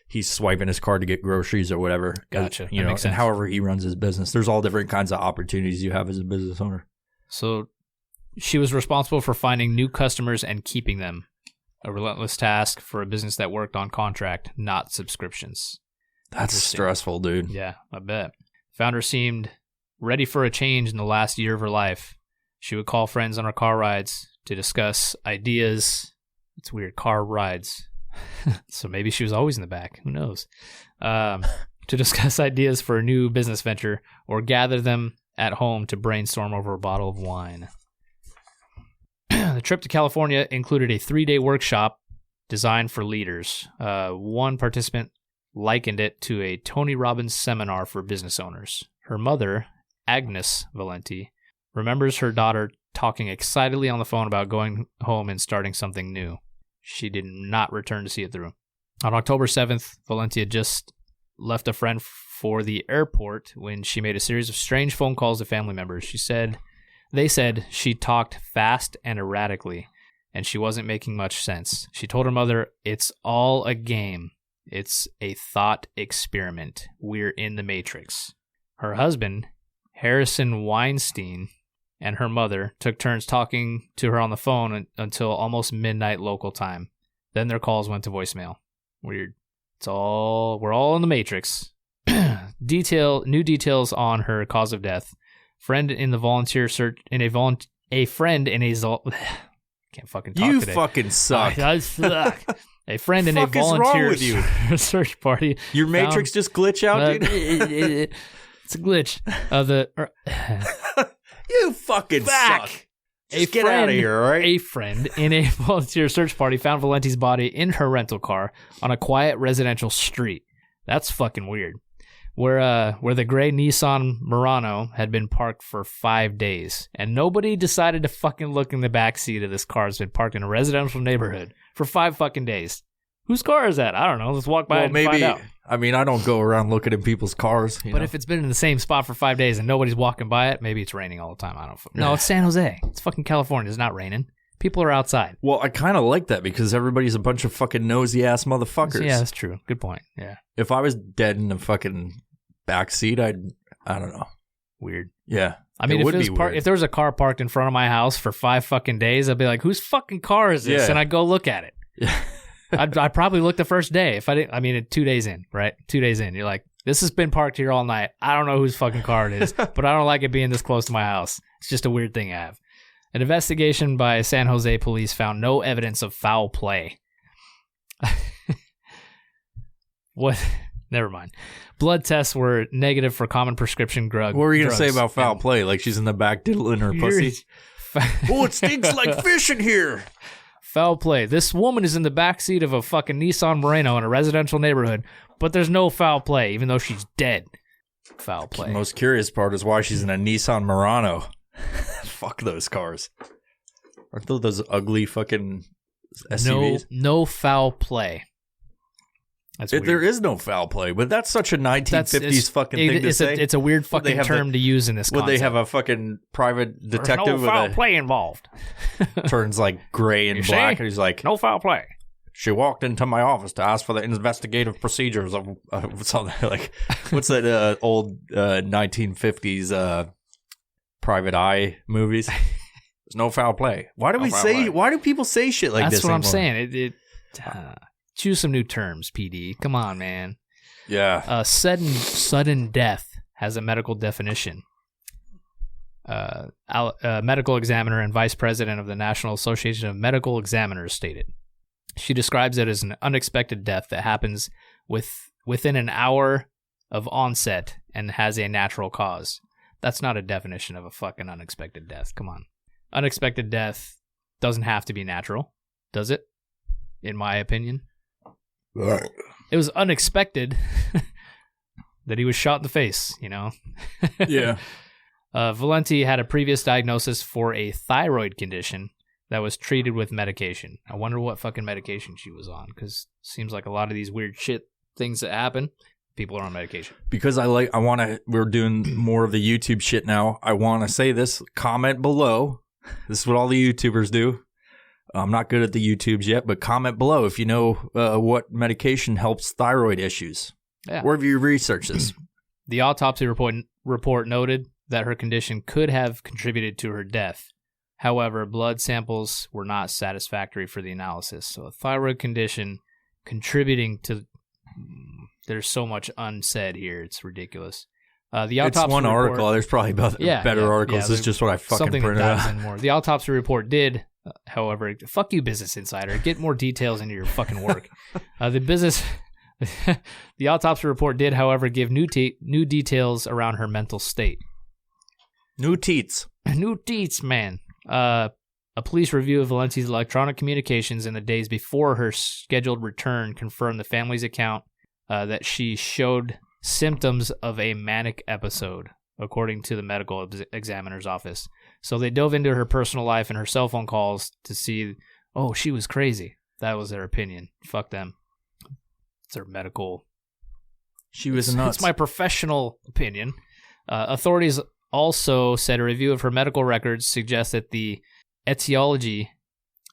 he's swiping his card to get groceries or whatever. Gotcha. And however he runs his business, there's all different kinds of opportunities you have as a business owner. So she was responsible for finding new customers and keeping them. A relentless task for a business that worked on contract, not subscriptions. That's stressful, dude. Yeah, I bet. Founder seemed ready for a change in the last year of her life. She would call friends on her car rides to discuss ideas. It's weird, car rides. So maybe she was always in the back. Who knows? To discuss ideas for a new business venture or gather them at home to brainstorm over a bottle of wine. The trip to California included a 3-day workshop designed for leaders. One participant likened it to a Tony Robbins seminar for business owners. Her mother, Agnes Valenti, remembers her daughter talking excitedly on the phone about going home and starting something new. She did not return to see it through. On October 7th, Valenti had just left a friend for the airport when she made a series of strange phone calls to family members. They said she talked fast and erratically, and she wasn't making much sense. She told her mother, "It's all a game. It's a thought experiment. We're in the Matrix." Her husband, Harrison Weinstein, and her mother took turns talking to her on the phone until almost midnight local time. Then their calls went to voicemail. Weird. We're all in the Matrix. New details on her cause of death. Friend in the volunteer search a friend in a can't fucking talk you today. Fucking suck. I suck. A friend in a volunteer search party. Your Matrix just glitch out, dude. It's a glitch. You fucking suck. Just get out of here, all right? A friend in a volunteer search party found Valenti's body in her rental car on a quiet residential street. That's fucking weird. Where the gray Nissan Murano had been parked for 5 days, and nobody decided to fucking look in the back seat of this car. It's been parked in a residential neighborhood for 5 fucking days. Whose car is that? I don't know. Let's walk by and find out. I mean, I don't go around looking at people's cars. But if it's been in the same spot for 5 days and nobody's walking by it, maybe it's raining all the time. I don't know. No, it's San Jose. It's fucking California. It's not raining. People are outside. Well, I kind of like that because everybody's a bunch of fucking nosy-ass motherfuckers. Yeah, that's true. Good point. Yeah. If I was dead in the fucking backseat, I don't know. Weird. Yeah. I mean, if there was a car parked in front of my house for 5 fucking days, I'd be like, whose fucking car is this? Yeah. And I'd go look at it. Yeah. I'd probably look the first day. If I didn't, 2 days in, right? 2 days in. You're like, this has been parked here all night. I don't know whose fucking car it is, but I don't like it being this close to my house. It's just a weird thing I have. An investigation by San Jose police found no evidence of foul play. What? Never mind. Blood tests were negative for common prescription drugs. What were you going to say about foul play? Like she's in the back diddling her pussy? Oh, it stinks like fish in here. Foul play. This woman is in the backseat of a fucking Nissan Murano in a residential neighborhood, but there's no foul play, even though she's dead. Foul play. The most curious part is why she's in a Nissan Murano. Fuck those cars. Aren't those ugly fucking SUVs? No foul play. That's weird. There is no foul play, but that's such a 1950s fucking thing to say. It's a weird fucking term to use in this concept. Would they have a fucking private detective? There's no foul play involved. Turns like gray and black, and he's like, no foul play. She walked into my office to ask for the investigative procedures of something like, what's that old 1950s private eye movies? There's no foul play. Why do Why do people say shit like this? That's what I'm saying. Choose some new terms, PD. Come on, man. Yeah. Sudden death has a medical definition. medical examiner and vice president of the National Association of Medical Examiners, stated. She describes it as an unexpected death that happens within an hour of onset and has a natural cause. That's not a definition of a fucking unexpected death. Come on. Unexpected death doesn't have to be natural, does it? In my opinion. It was unexpected that he was shot in the face, you know? Yeah. Valenti had a previous diagnosis for a thyroid condition that was treated with medication. I wonder what fucking medication she was on, because it seems like a lot of these weird shit things that happen, people are on medication. Because we're doing more of the YouTube shit now. I want to say this, comment below. This is what all the YouTubers do. I'm not good at the YouTubes yet, but comment below if you know what medication helps thyroid issues. Yeah. Or have you researched this? The autopsy report noted that her condition could have contributed to her death. However, blood samples were not satisfactory for the analysis. So a thyroid condition contributing to... There's so much unsaid here. It's ridiculous. The autopsy it's one report, article. There's probably better articles. It's just what I fucking printed out. In more. The autopsy report did, however... Fuck you, Business Insider. Get more details into your fucking work. The autopsy report did, however, give new details around her mental state. New teats. New teats, man. A police review of Valenti's electronic communications in the days before her scheduled return confirmed the family's account that she showed symptoms of a manic episode, according to the medical examiner's office. So they dove into her personal life and her cell phone calls to see, oh, she was crazy. That was their opinion. Fuck them. It's their medical... She was nuts. It's my professional opinion. Authorities also said a review of her medical records suggests that the etiology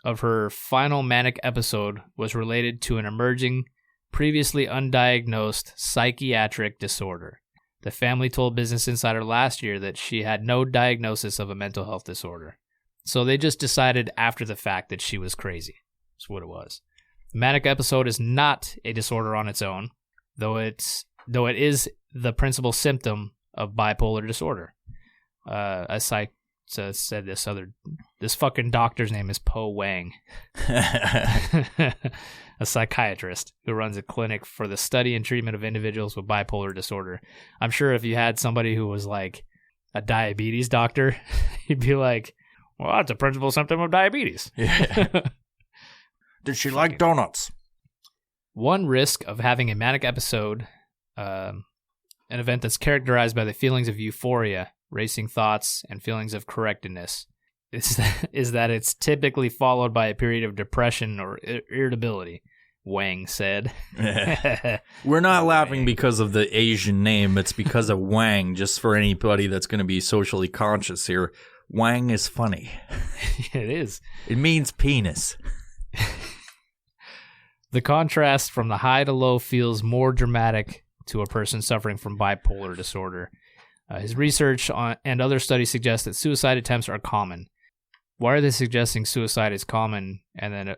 of her final manic episode was related to an emerging, previously undiagnosed psychiatric disorder. The family told Business Insider last year that she had no diagnosis of a mental health disorder. So they just decided after the fact that she was crazy. That's what it was. The manic episode is not a disorder on its own, though it is the principal symptom of bipolar disorder. A psych said this fucking doctor's name is Po Wang, a psychiatrist who runs a clinic for the study and treatment of individuals with bipolar disorder. I'm sure if you had somebody who was like a diabetes doctor, he'd be like, well, that's a principal symptom of diabetes. Yeah. Did she like donuts? One risk of having a manic episode, an event that's characterized by the feelings of euphoria, racing thoughts, and feelings of correctness, is that it's typically followed by a period of depression or irritability, Wang said. We're not laughing because of the Asian name. It's because of Wang, just for anybody that's going to be socially conscious here. Wang is funny. It is. It means penis. The contrast from the high to low feels more dramatic to a person suffering from bipolar disorder. His research and other studies suggest that suicide attempts are common. Why are they suggesting suicide is common and then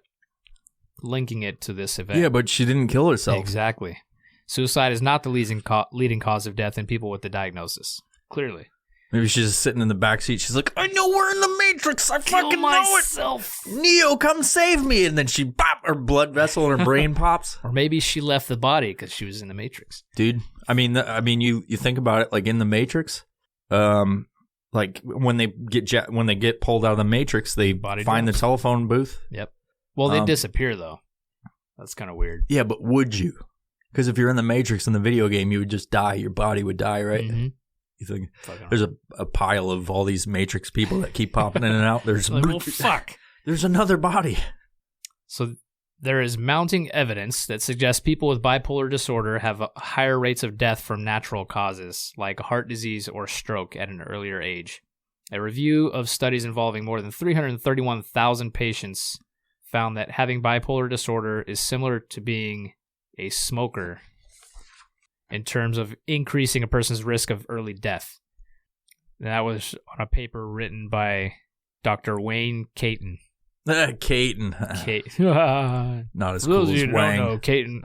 linking it to this event? Yeah, but she didn't kill herself. Exactly. Suicide is not the leading cause of death in people with the diagnosis. Clearly. Maybe she's just sitting in the backseat. She's like, I know we're in the Matrix. I fucking know it. Neo, come save me. And then she pop, her blood vessel in her brain pops. Or maybe she left the body because she was in the Matrix. Dude, I mean, you think about it, like in the Matrix, like when they get pulled out of the Matrix, they find the telephone booth. Yep. Well, they disappear though. That's kind of weird. Yeah, but would you? Because if you're in the Matrix in the video game, you would just die. Your body would die, right? Mm-hmm. You think there's a pile of all these Matrix people that keep popping in and out. There's like, well, fuck. There's another body. So there is mounting evidence that suggests people with bipolar disorder have higher rates of death from natural causes, like heart disease or stroke at an earlier age. A review of studies involving more than 331,000 patients found that having bipolar disorder is similar to being a smoker in terms of increasing a person's risk of early death. And that was on a paper written by Dr. Wayne Caton. Caton. Not as cool as Wang. No, Caton.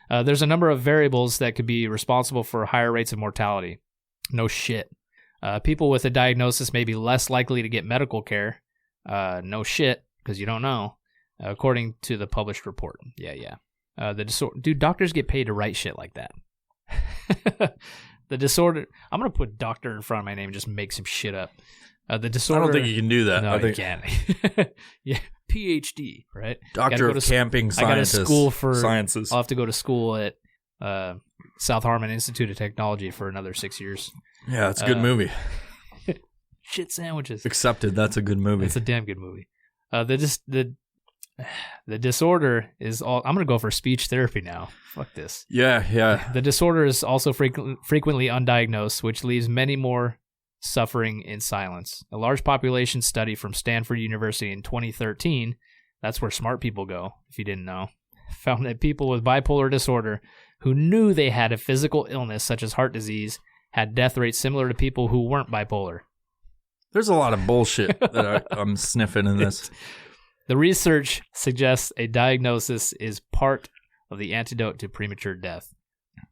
There's a number of variables that could be responsible for higher rates of mortality. No shit. People with a diagnosis may be less likely to get medical care. No shit, because you don't know, according to the published report. Yeah. Dude, doctors get paid to write shit like that. The disorder. I'm gonna put doctor in front of my name and just make some shit up. The disorder. I don't think you can do that. No, you can't. Yeah, PhD, right? Doctor of camping scientist. I got to school for sciences. I'll have to go to school at South Harmon Institute of Technology for another 6 years. Yeah, it's a good movie. Shit sandwiches. Accepted. That's a good movie. It's a damn good movie. The disorder is all. I'm gonna go for speech therapy now. Fuck this. Yeah. The disorder is also frequently undiagnosed, which leaves many more suffering in silence. A large population study from Stanford University in 2013, that's where smart people go, if you didn't know, found that people with bipolar disorder who knew they had a physical illness such as heart disease had death rates similar to people who weren't bipolar. There's a lot of bullshit that I'm sniffing in this. The research suggests a diagnosis is part of the antidote to premature death.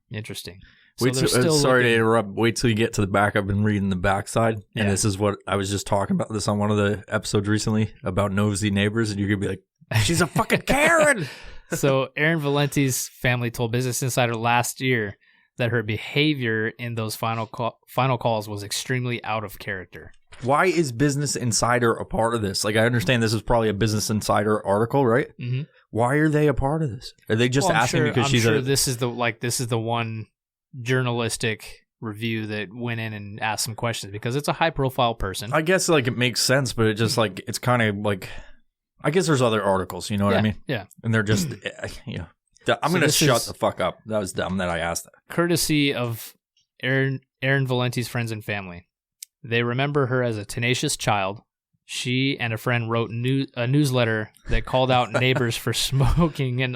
Interesting. Sorry to interrupt. Wait till you get to the back. I've been reading the backside, and this is what I was just talking about this on one of the episodes recently about nosy neighbors, and you're going to be like, she's a fucking Karen! So Erin Valenti's family told Business Insider last year that her behavior in those final calls was extremely out of character. Why is Business Insider a part of this? Like, I understand this is probably a Business Insider article, right? Mm-hmm. Why are they a part of this? Are they just asking because she's this is the one journalistic review that went in and asked some questions because it's a high profile person. I guess like it makes sense, but it just like it's kind of like I guess there's other articles, you know what I mean? Yeah. And they're just I'm going to shut the fuck up. That was dumb that I asked that. Courtesy of Erin Valenti's friends and family. They remember her as a tenacious child. She and a friend wrote a newsletter that called out neighbors for smoking and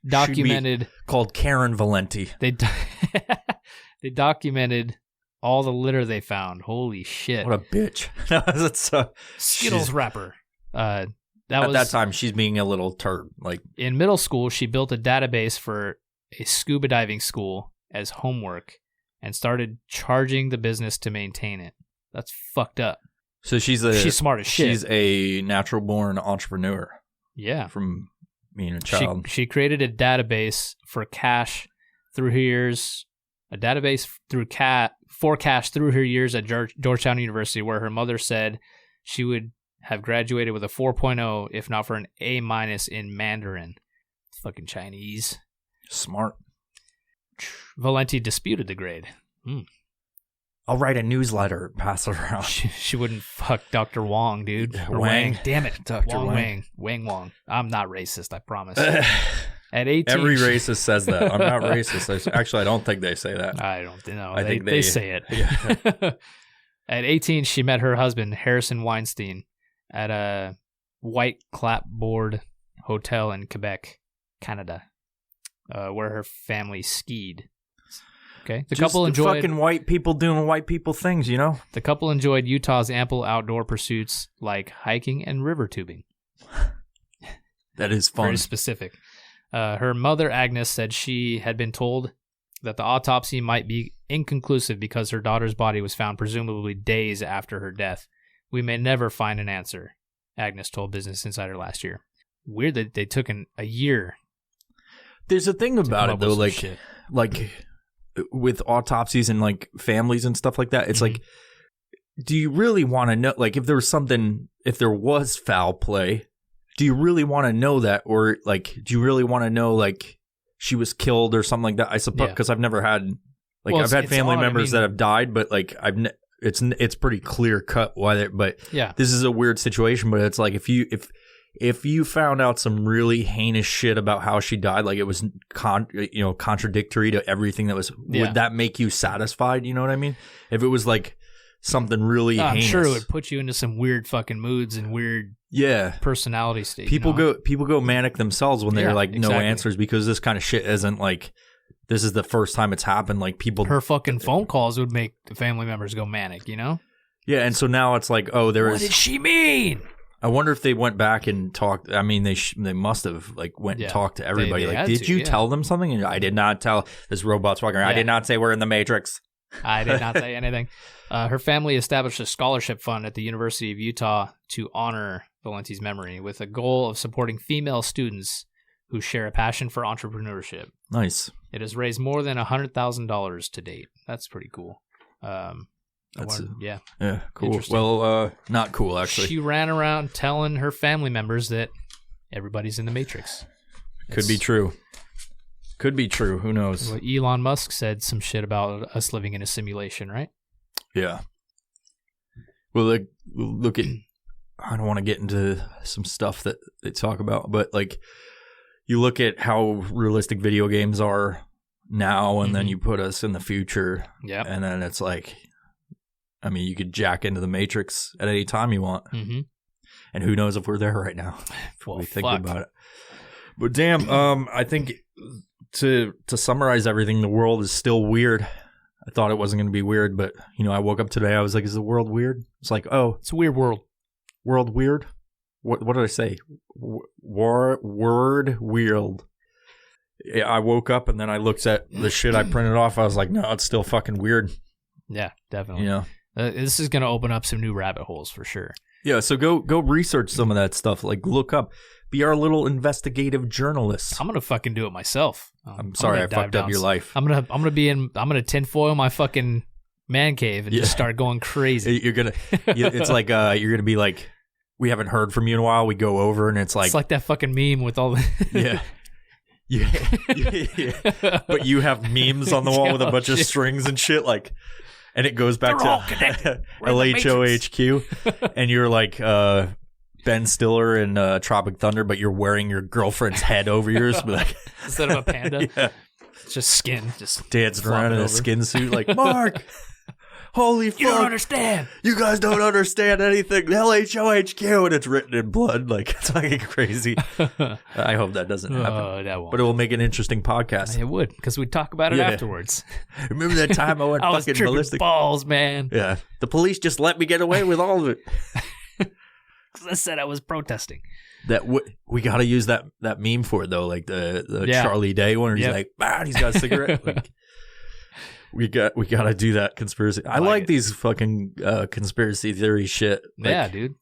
documented called Karen Valenti. They documented all the litter they found. Holy shit! What a bitch! That's Skittles wrapper. At that time, she's being a little turd. Like in middle school, she built a database for a scuba diving school as homework and started charging the business to maintain it. That's fucked up. So she's smart as shit. She's a natural born entrepreneur. Yeah. From being a child. She created a database for cash through her years. A database for cash through her years at Georgetown University, where her mother said she would have graduated with a 4.0 if not for an A- in Mandarin. Fucking Chinese. Smart. Valenti disputed the grade. I'll write a newsletter and pass it around. She wouldn't fuck Dr. Wong, dude. Or Wang. Damn it. Dr. Wang. Wang. I'm not racist, I promise. At 18, every racist says that. I'm not racist. Actually, I don't think they say that. I don't know. I think they say it. Yeah. At 18, she met her husband, Harrison Weinstein, at a white clapboard hotel in Quebec, Canada, where her family skied. Okay, the couple enjoyed fucking white people doing white people things, you know. The couple enjoyed Utah's ample outdoor pursuits like hiking and river tubing. That is fun. Very specific. Her mother, Agnes, said she had been told that the autopsy might be inconclusive because her daughter's body was found presumably days after her death. We may never find an answer, Agnes told Business Insider last year. Weird that they took a year. There's a thing about it, though, like with autopsies and like families and stuff like that. It's like, do you really want to know? Like, if there was foul play, do you really want to know that? Or like, do you really want to know like she was killed or something like that? I suppose because I've never had I've had family members that have died, but like it's pretty clear cut why they. But this is a weird situation. But it's like if you found out some really heinous shit about how she died, like it was contradictory to everything that was, would that make you satisfied? You know what I mean? If it was like something really heinous. I'm sure it would put you into some weird fucking moods and weird personality states. People go manic themselves when they're like no answers because this kind of shit isn't like this is the first time it's happened. Like her fucking phone calls would make the family members go manic, you know? Yeah, and so now it's like, what did she mean? I wonder if they went back and talked. I mean, they must have went and talked to everybody. Did you tell them something? And I did not tell. This robot's walking around. I did not say we're in the Matrix. I did not say anything. Her family established a scholarship fund at the University of Utah to honor Valenti's memory with a goal of supporting female students who share a passion for entrepreneurship. Nice. It has raised more than $100,000 to date. That's pretty cool. Yeah, cool. Well, not cool, actually. She ran around telling her family members that everybody's in the Matrix. Could be true. Could be true. Who knows? Well, Elon Musk said some shit about us living in a simulation, right? Yeah. Well, like, look at... I don't want to get into some stuff that they talk about, but like, you look at how realistic video games are now, and then you put us in the future, and then it's like, I mean, you could jack into the Matrix at any time you want, and who knows if we're there right now? Well, we think about it. But damn, I think to summarize everything, the world is still weird. I thought it wasn't going to be weird, but you know, I woke up today, I was like, is the world weird? It's like, oh, it's a weird world. World weird? What did I say? Word weird. I woke up and then I looked at the shit I printed off. I was like, no, it's still fucking weird. Yeah, definitely. You know, this is going to open up some new rabbit holes for sure. Yeah, so go research some of that stuff. Like, look up. Be our little investigative journalist. I'm gonna fucking do it myself. I'm sorry I fucked up your life. I'm gonna tinfoil my fucking man cave and just start going crazy. You're gonna. It's like you're gonna be like, we haven't heard from you in a while. We go over and it's like that fucking meme with all the yeah. But you have memes on the wall with a bunch of strings and shit, like, and it goes back to LHOHQ, and you're like Ben Stiller in Tropic Thunder, but you're wearing your girlfriend's head over yours, like, instead of a panda. Yeah. It's just skin, just dancing around in a skin suit, like, Mark. Holy fuck. You don't understand. You guys don't understand anything. LHOHQ, and it's written in blood. Like, it's fucking crazy. I hope that doesn't happen. That won't. But it will make an interesting podcast. It would, because we'd talk about it afterwards. Remember that time I went I was fucking tripping ballistic? Balls, man. Yeah. The police just let me get away with all of it. Because I said I was protesting. That we got to use that meme for it, though. Like the Charlie Day one, where he's like, man, he's got a cigarette. Like, we got to do that conspiracy. I like these fucking conspiracy theory shit. Like, yeah, dude.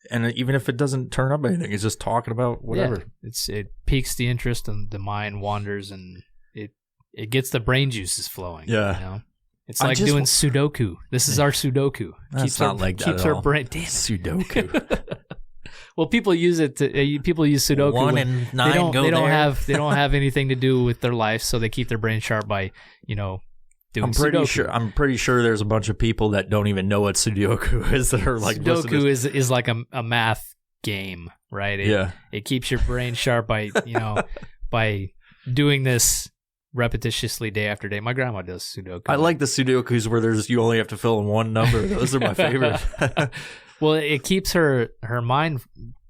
And even if it doesn't turn up anything, it's just talking about whatever. Yeah. It piques the interest and the mind wanders, and it gets the brain juices flowing. Yeah. You know? It's like doing Sudoku. This is our Sudoku. That's not like that keeps at our all. brain. Damn it. Sudoku. Well, people use it. People use Sudoku. 1 and 9 they don't have anything to do with their life, so they keep their brain sharp by doing Sudoku. I'm pretty sure there's a bunch of people that don't even know what Sudoku is that are like Sudoku is like a math game, right? It keeps your brain sharp by by doing this repetitiously day after day. My grandma does Sudoku. I like the Sudokus where you only have to fill in one number. Those are my favorite. Well, it keeps her mind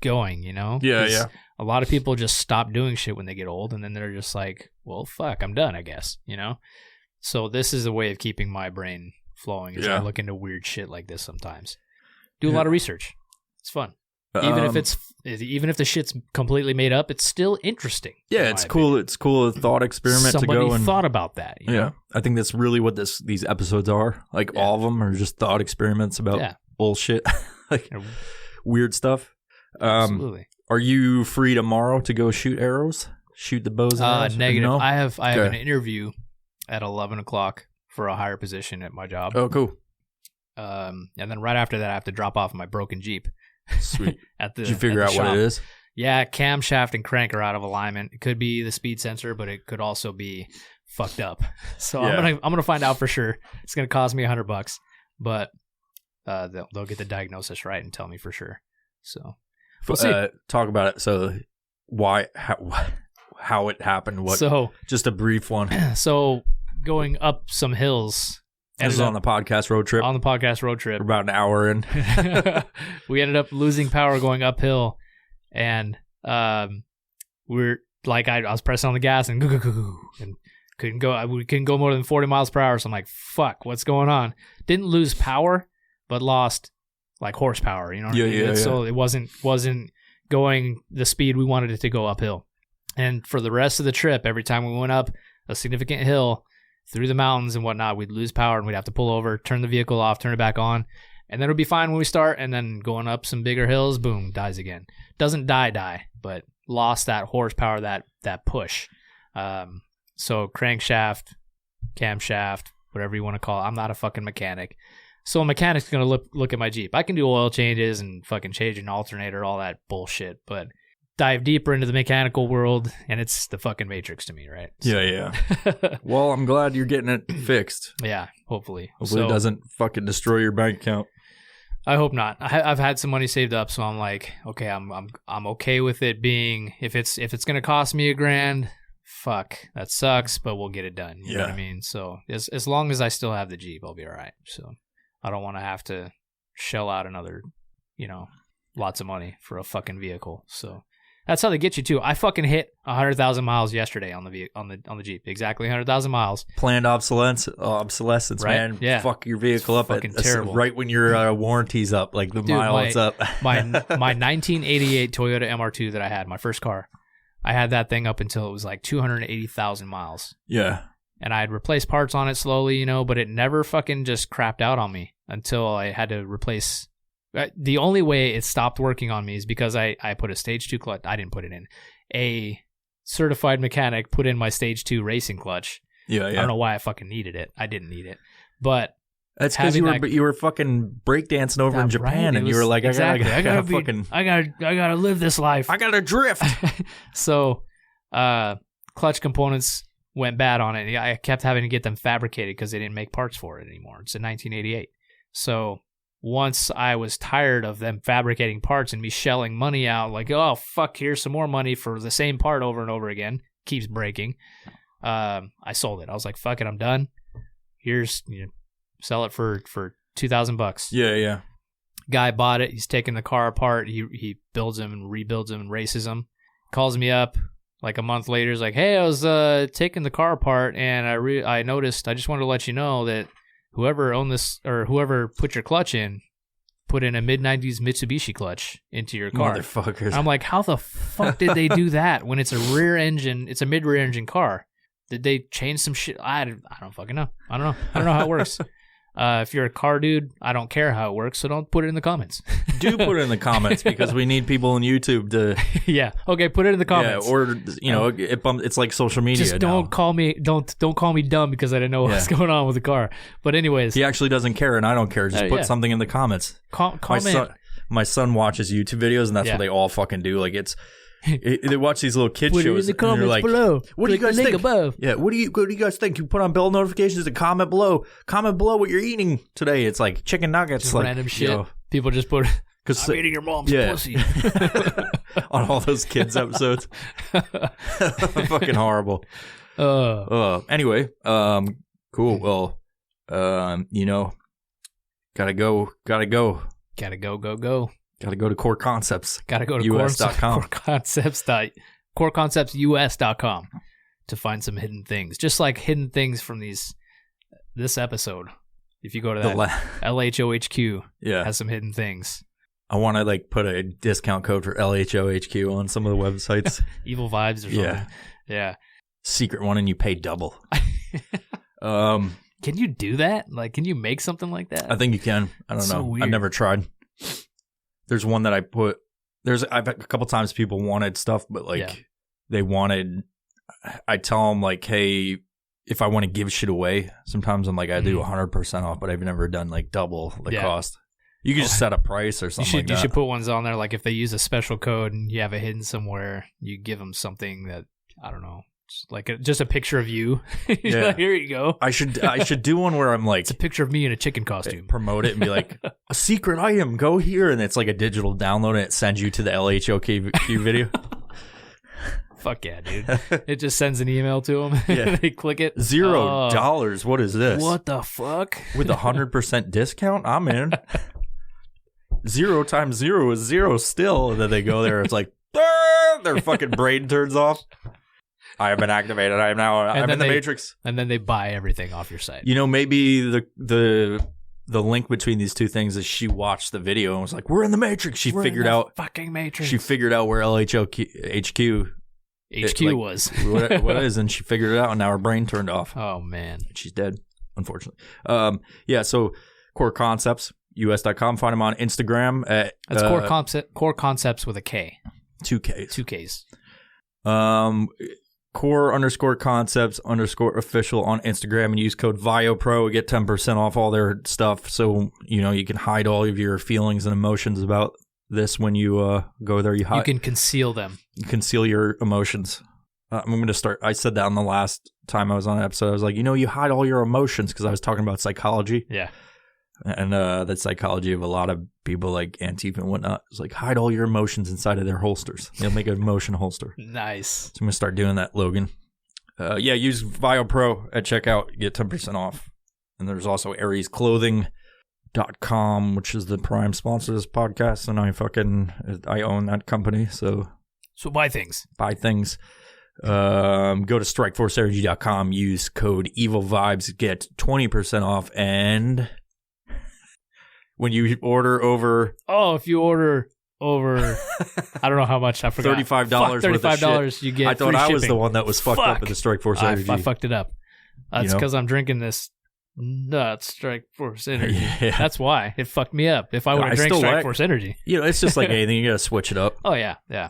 going, Yeah. A lot of people just stop doing shit when they get old, and then they're just like, well, fuck, I'm done, I guess, So this is a way of keeping my brain flowing as I look into weird shit like this sometimes. Do a lot of research. It's fun. Even if the shit's completely made up, it's still interesting. Yeah, it's cool. It's cool a thought experiment to go and somebody thought about that. You know? I think that's really what these episodes are. Like all of them are just thought experiments about bullshit, like weird stuff. Absolutely. Are you free tomorrow to go shoot arrows? Shoot the bows and arrows? Negative. I have an interview at 11 o'clock for a higher position at my job. Oh, cool. And then right after that, I have to drop off my broken Jeep. Sweet. Did you figure out what it is? Yeah, camshaft and crank are out of alignment. It could be the speed sensor, but it could also be fucked up. So I'm gonna find out for sure. It's gonna cost me $100, but they'll get the diagnosis right and tell me for sure. So we'll see. Talk about it. So how it happened? Just a brief one. So going up some hills. This is on the podcast road trip. On the podcast road trip. We're about an hour in. We ended up losing power going uphill, and we're like, I was pressing on the gas and couldn't go. We couldn't go more than 40 miles per hour. So I'm like, fuck, what's going on? Didn't lose power, but lost like horsepower. You know what I mean? Yeah. So it wasn't going the speed we wanted it to go uphill. And for the rest of the trip, every time we went up a significant hill, through the mountains and whatnot. We'd lose power and we'd have to pull over, turn the vehicle off, turn it back on. And then it'll be fine when we start. And then going up some bigger hills, boom, dies again. Doesn't die, but lost that horsepower, that push. So crankshaft, camshaft, whatever you want to call it. I'm not a fucking mechanic. So a mechanic's going to look at my Jeep. I can do oil changes and fucking change an alternator, all that bullshit. But dive deeper into the mechanical world, and it's the fucking Matrix to me, right? So. Yeah. Well, I'm glad you're getting it fixed. Yeah, hopefully. Hopefully it doesn't fucking destroy your bank account. I hope not. I've had some money saved up, so I'm like, okay, I'm okay with it being if it's gonna cost me $1,000, fuck, that sucks, but we'll get it done. You know what I mean? So as long as I still have the Jeep, I'll be all right. So I don't want to have to shell out another, lots of money for a fucking vehicle. So that's how they get you too. I fucking hit 100,000 miles yesterday on the Jeep. Exactly 100,000 miles. Planned obsolescence, right? Man. Yeah. Fuck your vehicle up fucking terrible. Right when your warranty's up, like the mile's up. my 1988 Toyota MR2 that I had, my first car, I had that thing up until it was like 280,000 miles. Yeah. And I had replaced parts on it slowly, but it never fucking just crapped out on me until I had to replace. The only way it stopped working on me is because I put a stage 2 clutch. I didn't put it in. A certified mechanic put in my stage 2 racing clutch. Yeah. I don't know why I fucking needed it. I didn't need it. But that's because you were fucking breakdancing over in Japan, and you were like, I gotta live this life. I gotta drift. So, clutch components went bad on it. I kept having to get them fabricated because they didn't make parts for it anymore. It's a 1988. So once I was tired of them fabricating parts and me shelling money out, like, oh, fuck, here's some more money for the same part over and over again, keeps breaking, I sold it. I was like, fuck it, I'm done. Here's, sell it for $2,000. Yeah. Guy bought it. He's taking the car apart. He builds them and rebuilds them and races them. Calls me up like a month later. He's like, hey, I was taking the car apart, and I noticed, I just wanted to let you know that whoever owned this, or whoever put your clutch in, put in a mid-90s Mitsubishi clutch into your car. Motherfuckers. I'm like, how the fuck did they do that when it's a mid-rear engine car? Did they change some shit? I don't fucking know. I don't know how it works. If you're a car dude, I don't care how it works, so don't put it in the comments. Do put it in the comments, because we need people on YouTube to. Yeah. Okay. Put it in the comments. Yeah. Or it's like social media. Just don't call me dumb because I didn't know what's going on with the car. But anyways, he actually doesn't care, and I don't care. Just put something in the comments. Comment. My son watches YouTube videos, and that's what they all fucking do. Like they watch these little kid shows, in the comments and they're like, below. "What do you guys think?" Above. Yeah, what do you guys think? You put on bell notifications and comment below. Comment below what you're eating today. It's like chicken nuggets, just like random shit. People just put, I'm eating your mom's pussy on all those kids episodes. Fucking horrible. Anyway, cool. Well, gotta go. Got to go to Core Concepts. Got to go to US.com. coreconcepts.us.com to find some hidden things. Just like hidden things from this episode. If you go to that, LHOHQ has some hidden things. I want to put a discount code for LHOHQ on some of the websites. Evil Vibes or something. Yeah. Secret one, and you pay double. Can you do that? Can you make something like that? I think you can. I don't know. Weird. I've never tried. There's one that I put. I've had a couple times people wanted stuff, but they wanted. I tell them hey, if I want to give shit away, sometimes I'm like, I do 100% off, but I've never done double the cost. You can just set a price or something. You should put ones on there if they use a special code and you have it hidden somewhere, you give them something that I don't know. Just a picture of you. Yeah. Here you go. I should do one where I'm it's a picture of me in a chicken costume. Promote it and be like, a secret item, go here, and it's like a digital download, and it sends you to the LHOQ video. Fuck yeah, dude! It just sends an email to them. Yeah, they click it. $0. What is this? What the fuck? With 100% discount, I'm in. 0 times 0 is 0 still. And then they go there. It's like their fucking brain turns off. I have been activated. I'm in the Matrix. And then they buy everything off your site. Maybe the link between these two things is she watched the video and was like, "We're in the Matrix." She figured out fucking Matrix. She figured out where LHOQ HQ was. what it is, and she figured it out, and now her brain turned off. Oh, man. She's dead, unfortunately. Yeah, so Core Concepts, us.com. Find them on Instagram at... That's Core Concepts with a K. 2 Ks. 2 Ks. Core_concepts_official on Instagram, and use code VIOPRO. Get 10% off all their stuff, so you can hide all of your feelings and emotions about this when you go there. You can conceal them. You conceal your emotions. I'm going to start. I said that on the last time I was on an episode. I was like, you hide all your emotions, because I was talking about psychology. Yeah. And the psychology of a lot of people like Antifa and whatnot is like, hide all your emotions inside of their holsters. They'll make an emotion holster. Nice. So I'm going to start doing that, Logan. Use VioPro at checkout. Get 10% off. And there's also AriesClothing.com, which is the prime sponsor of this podcast. And I own that company. So buy things. Buy things. Go to StrikeForceEnergy.com. Use code EvilVibes. Get 20% off. And... when you order over... Oh, if you order over... I don't know how much. I forgot. $35 worth of shit. You get I thought free I was shipping. the one that was fucked up with the Strike Force Energy. I fucked it up. That's because I'm drinking this nut Strike Force Energy. Yeah. That's why. It fucked me up. If I would have drank Strike Force Energy. It's just like anything. You got to switch it up. Oh, yeah. Yeah.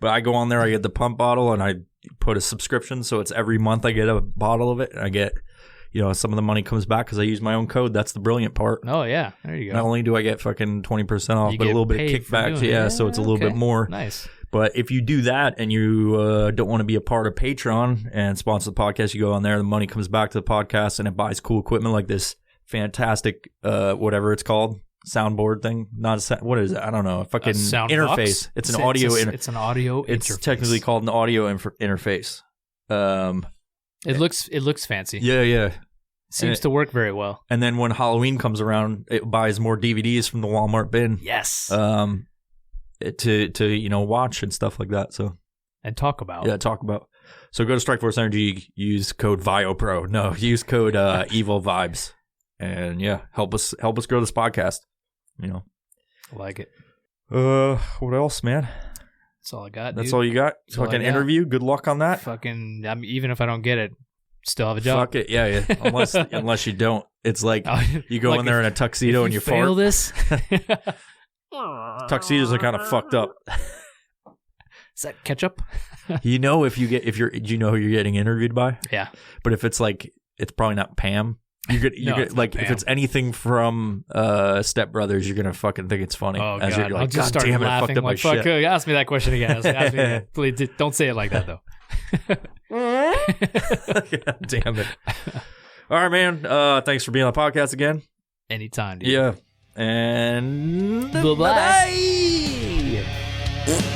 But I go on there. I get the pump bottle, and I put a subscription. So it's every month I get a bottle of it. And I get... some of the money comes back because I use my own code. That's the brilliant part. Oh, yeah. There you go. Not only do I get fucking 20% off, You but a get little bit of paid for kickback. doing it. So it's a little bit more. Nice. But if you do that and you don't want to be a part of Patreon and sponsor the podcast, you go on there, the money comes back to the podcast, and it buys cool equipment like this fantastic, whatever it's called, soundboard thing. What is it? I don't know. A fucking interface. It's an audio interface. It's an audio interface. It's technically called an audio interface. It looks fancy. Yeah. Seems to work very well. And then when Halloween comes around, it buys more DVDs from the Walmart bin. Yes. To watch and stuff like that. So and talk about. Yeah, talk about. So go to Strikeforce Energy, use code VIOPRO. No, use code Evil Vibes, and help us grow this podcast. I like it. What else, man? That's all I got. That's dude. all you got. That's all Fucking I got. interview. Good luck on that. Even if I don't get it, still have a job. Fuck it. Yeah. Unless you don't, it's like you go Like in there in a tuxedo and you fail fart. this. Tuxedos are kind of fucked up. Is that ketchup? You know do you know who you're getting interviewed by? Yeah. But if it's like, it's probably not Pam. It's like not if it's anything from Step Brothers, you're gonna fucking think it's funny. Oh As God! you're I'll just start damn it, I laughing. fucked up my Like, fuck, shit. ask me that question again. Ask me again. Please don't say it like that though. God damn it! All right, man. Thanks for being on the podcast again. Anytime, dude. Yeah, and Bye-bye. bye.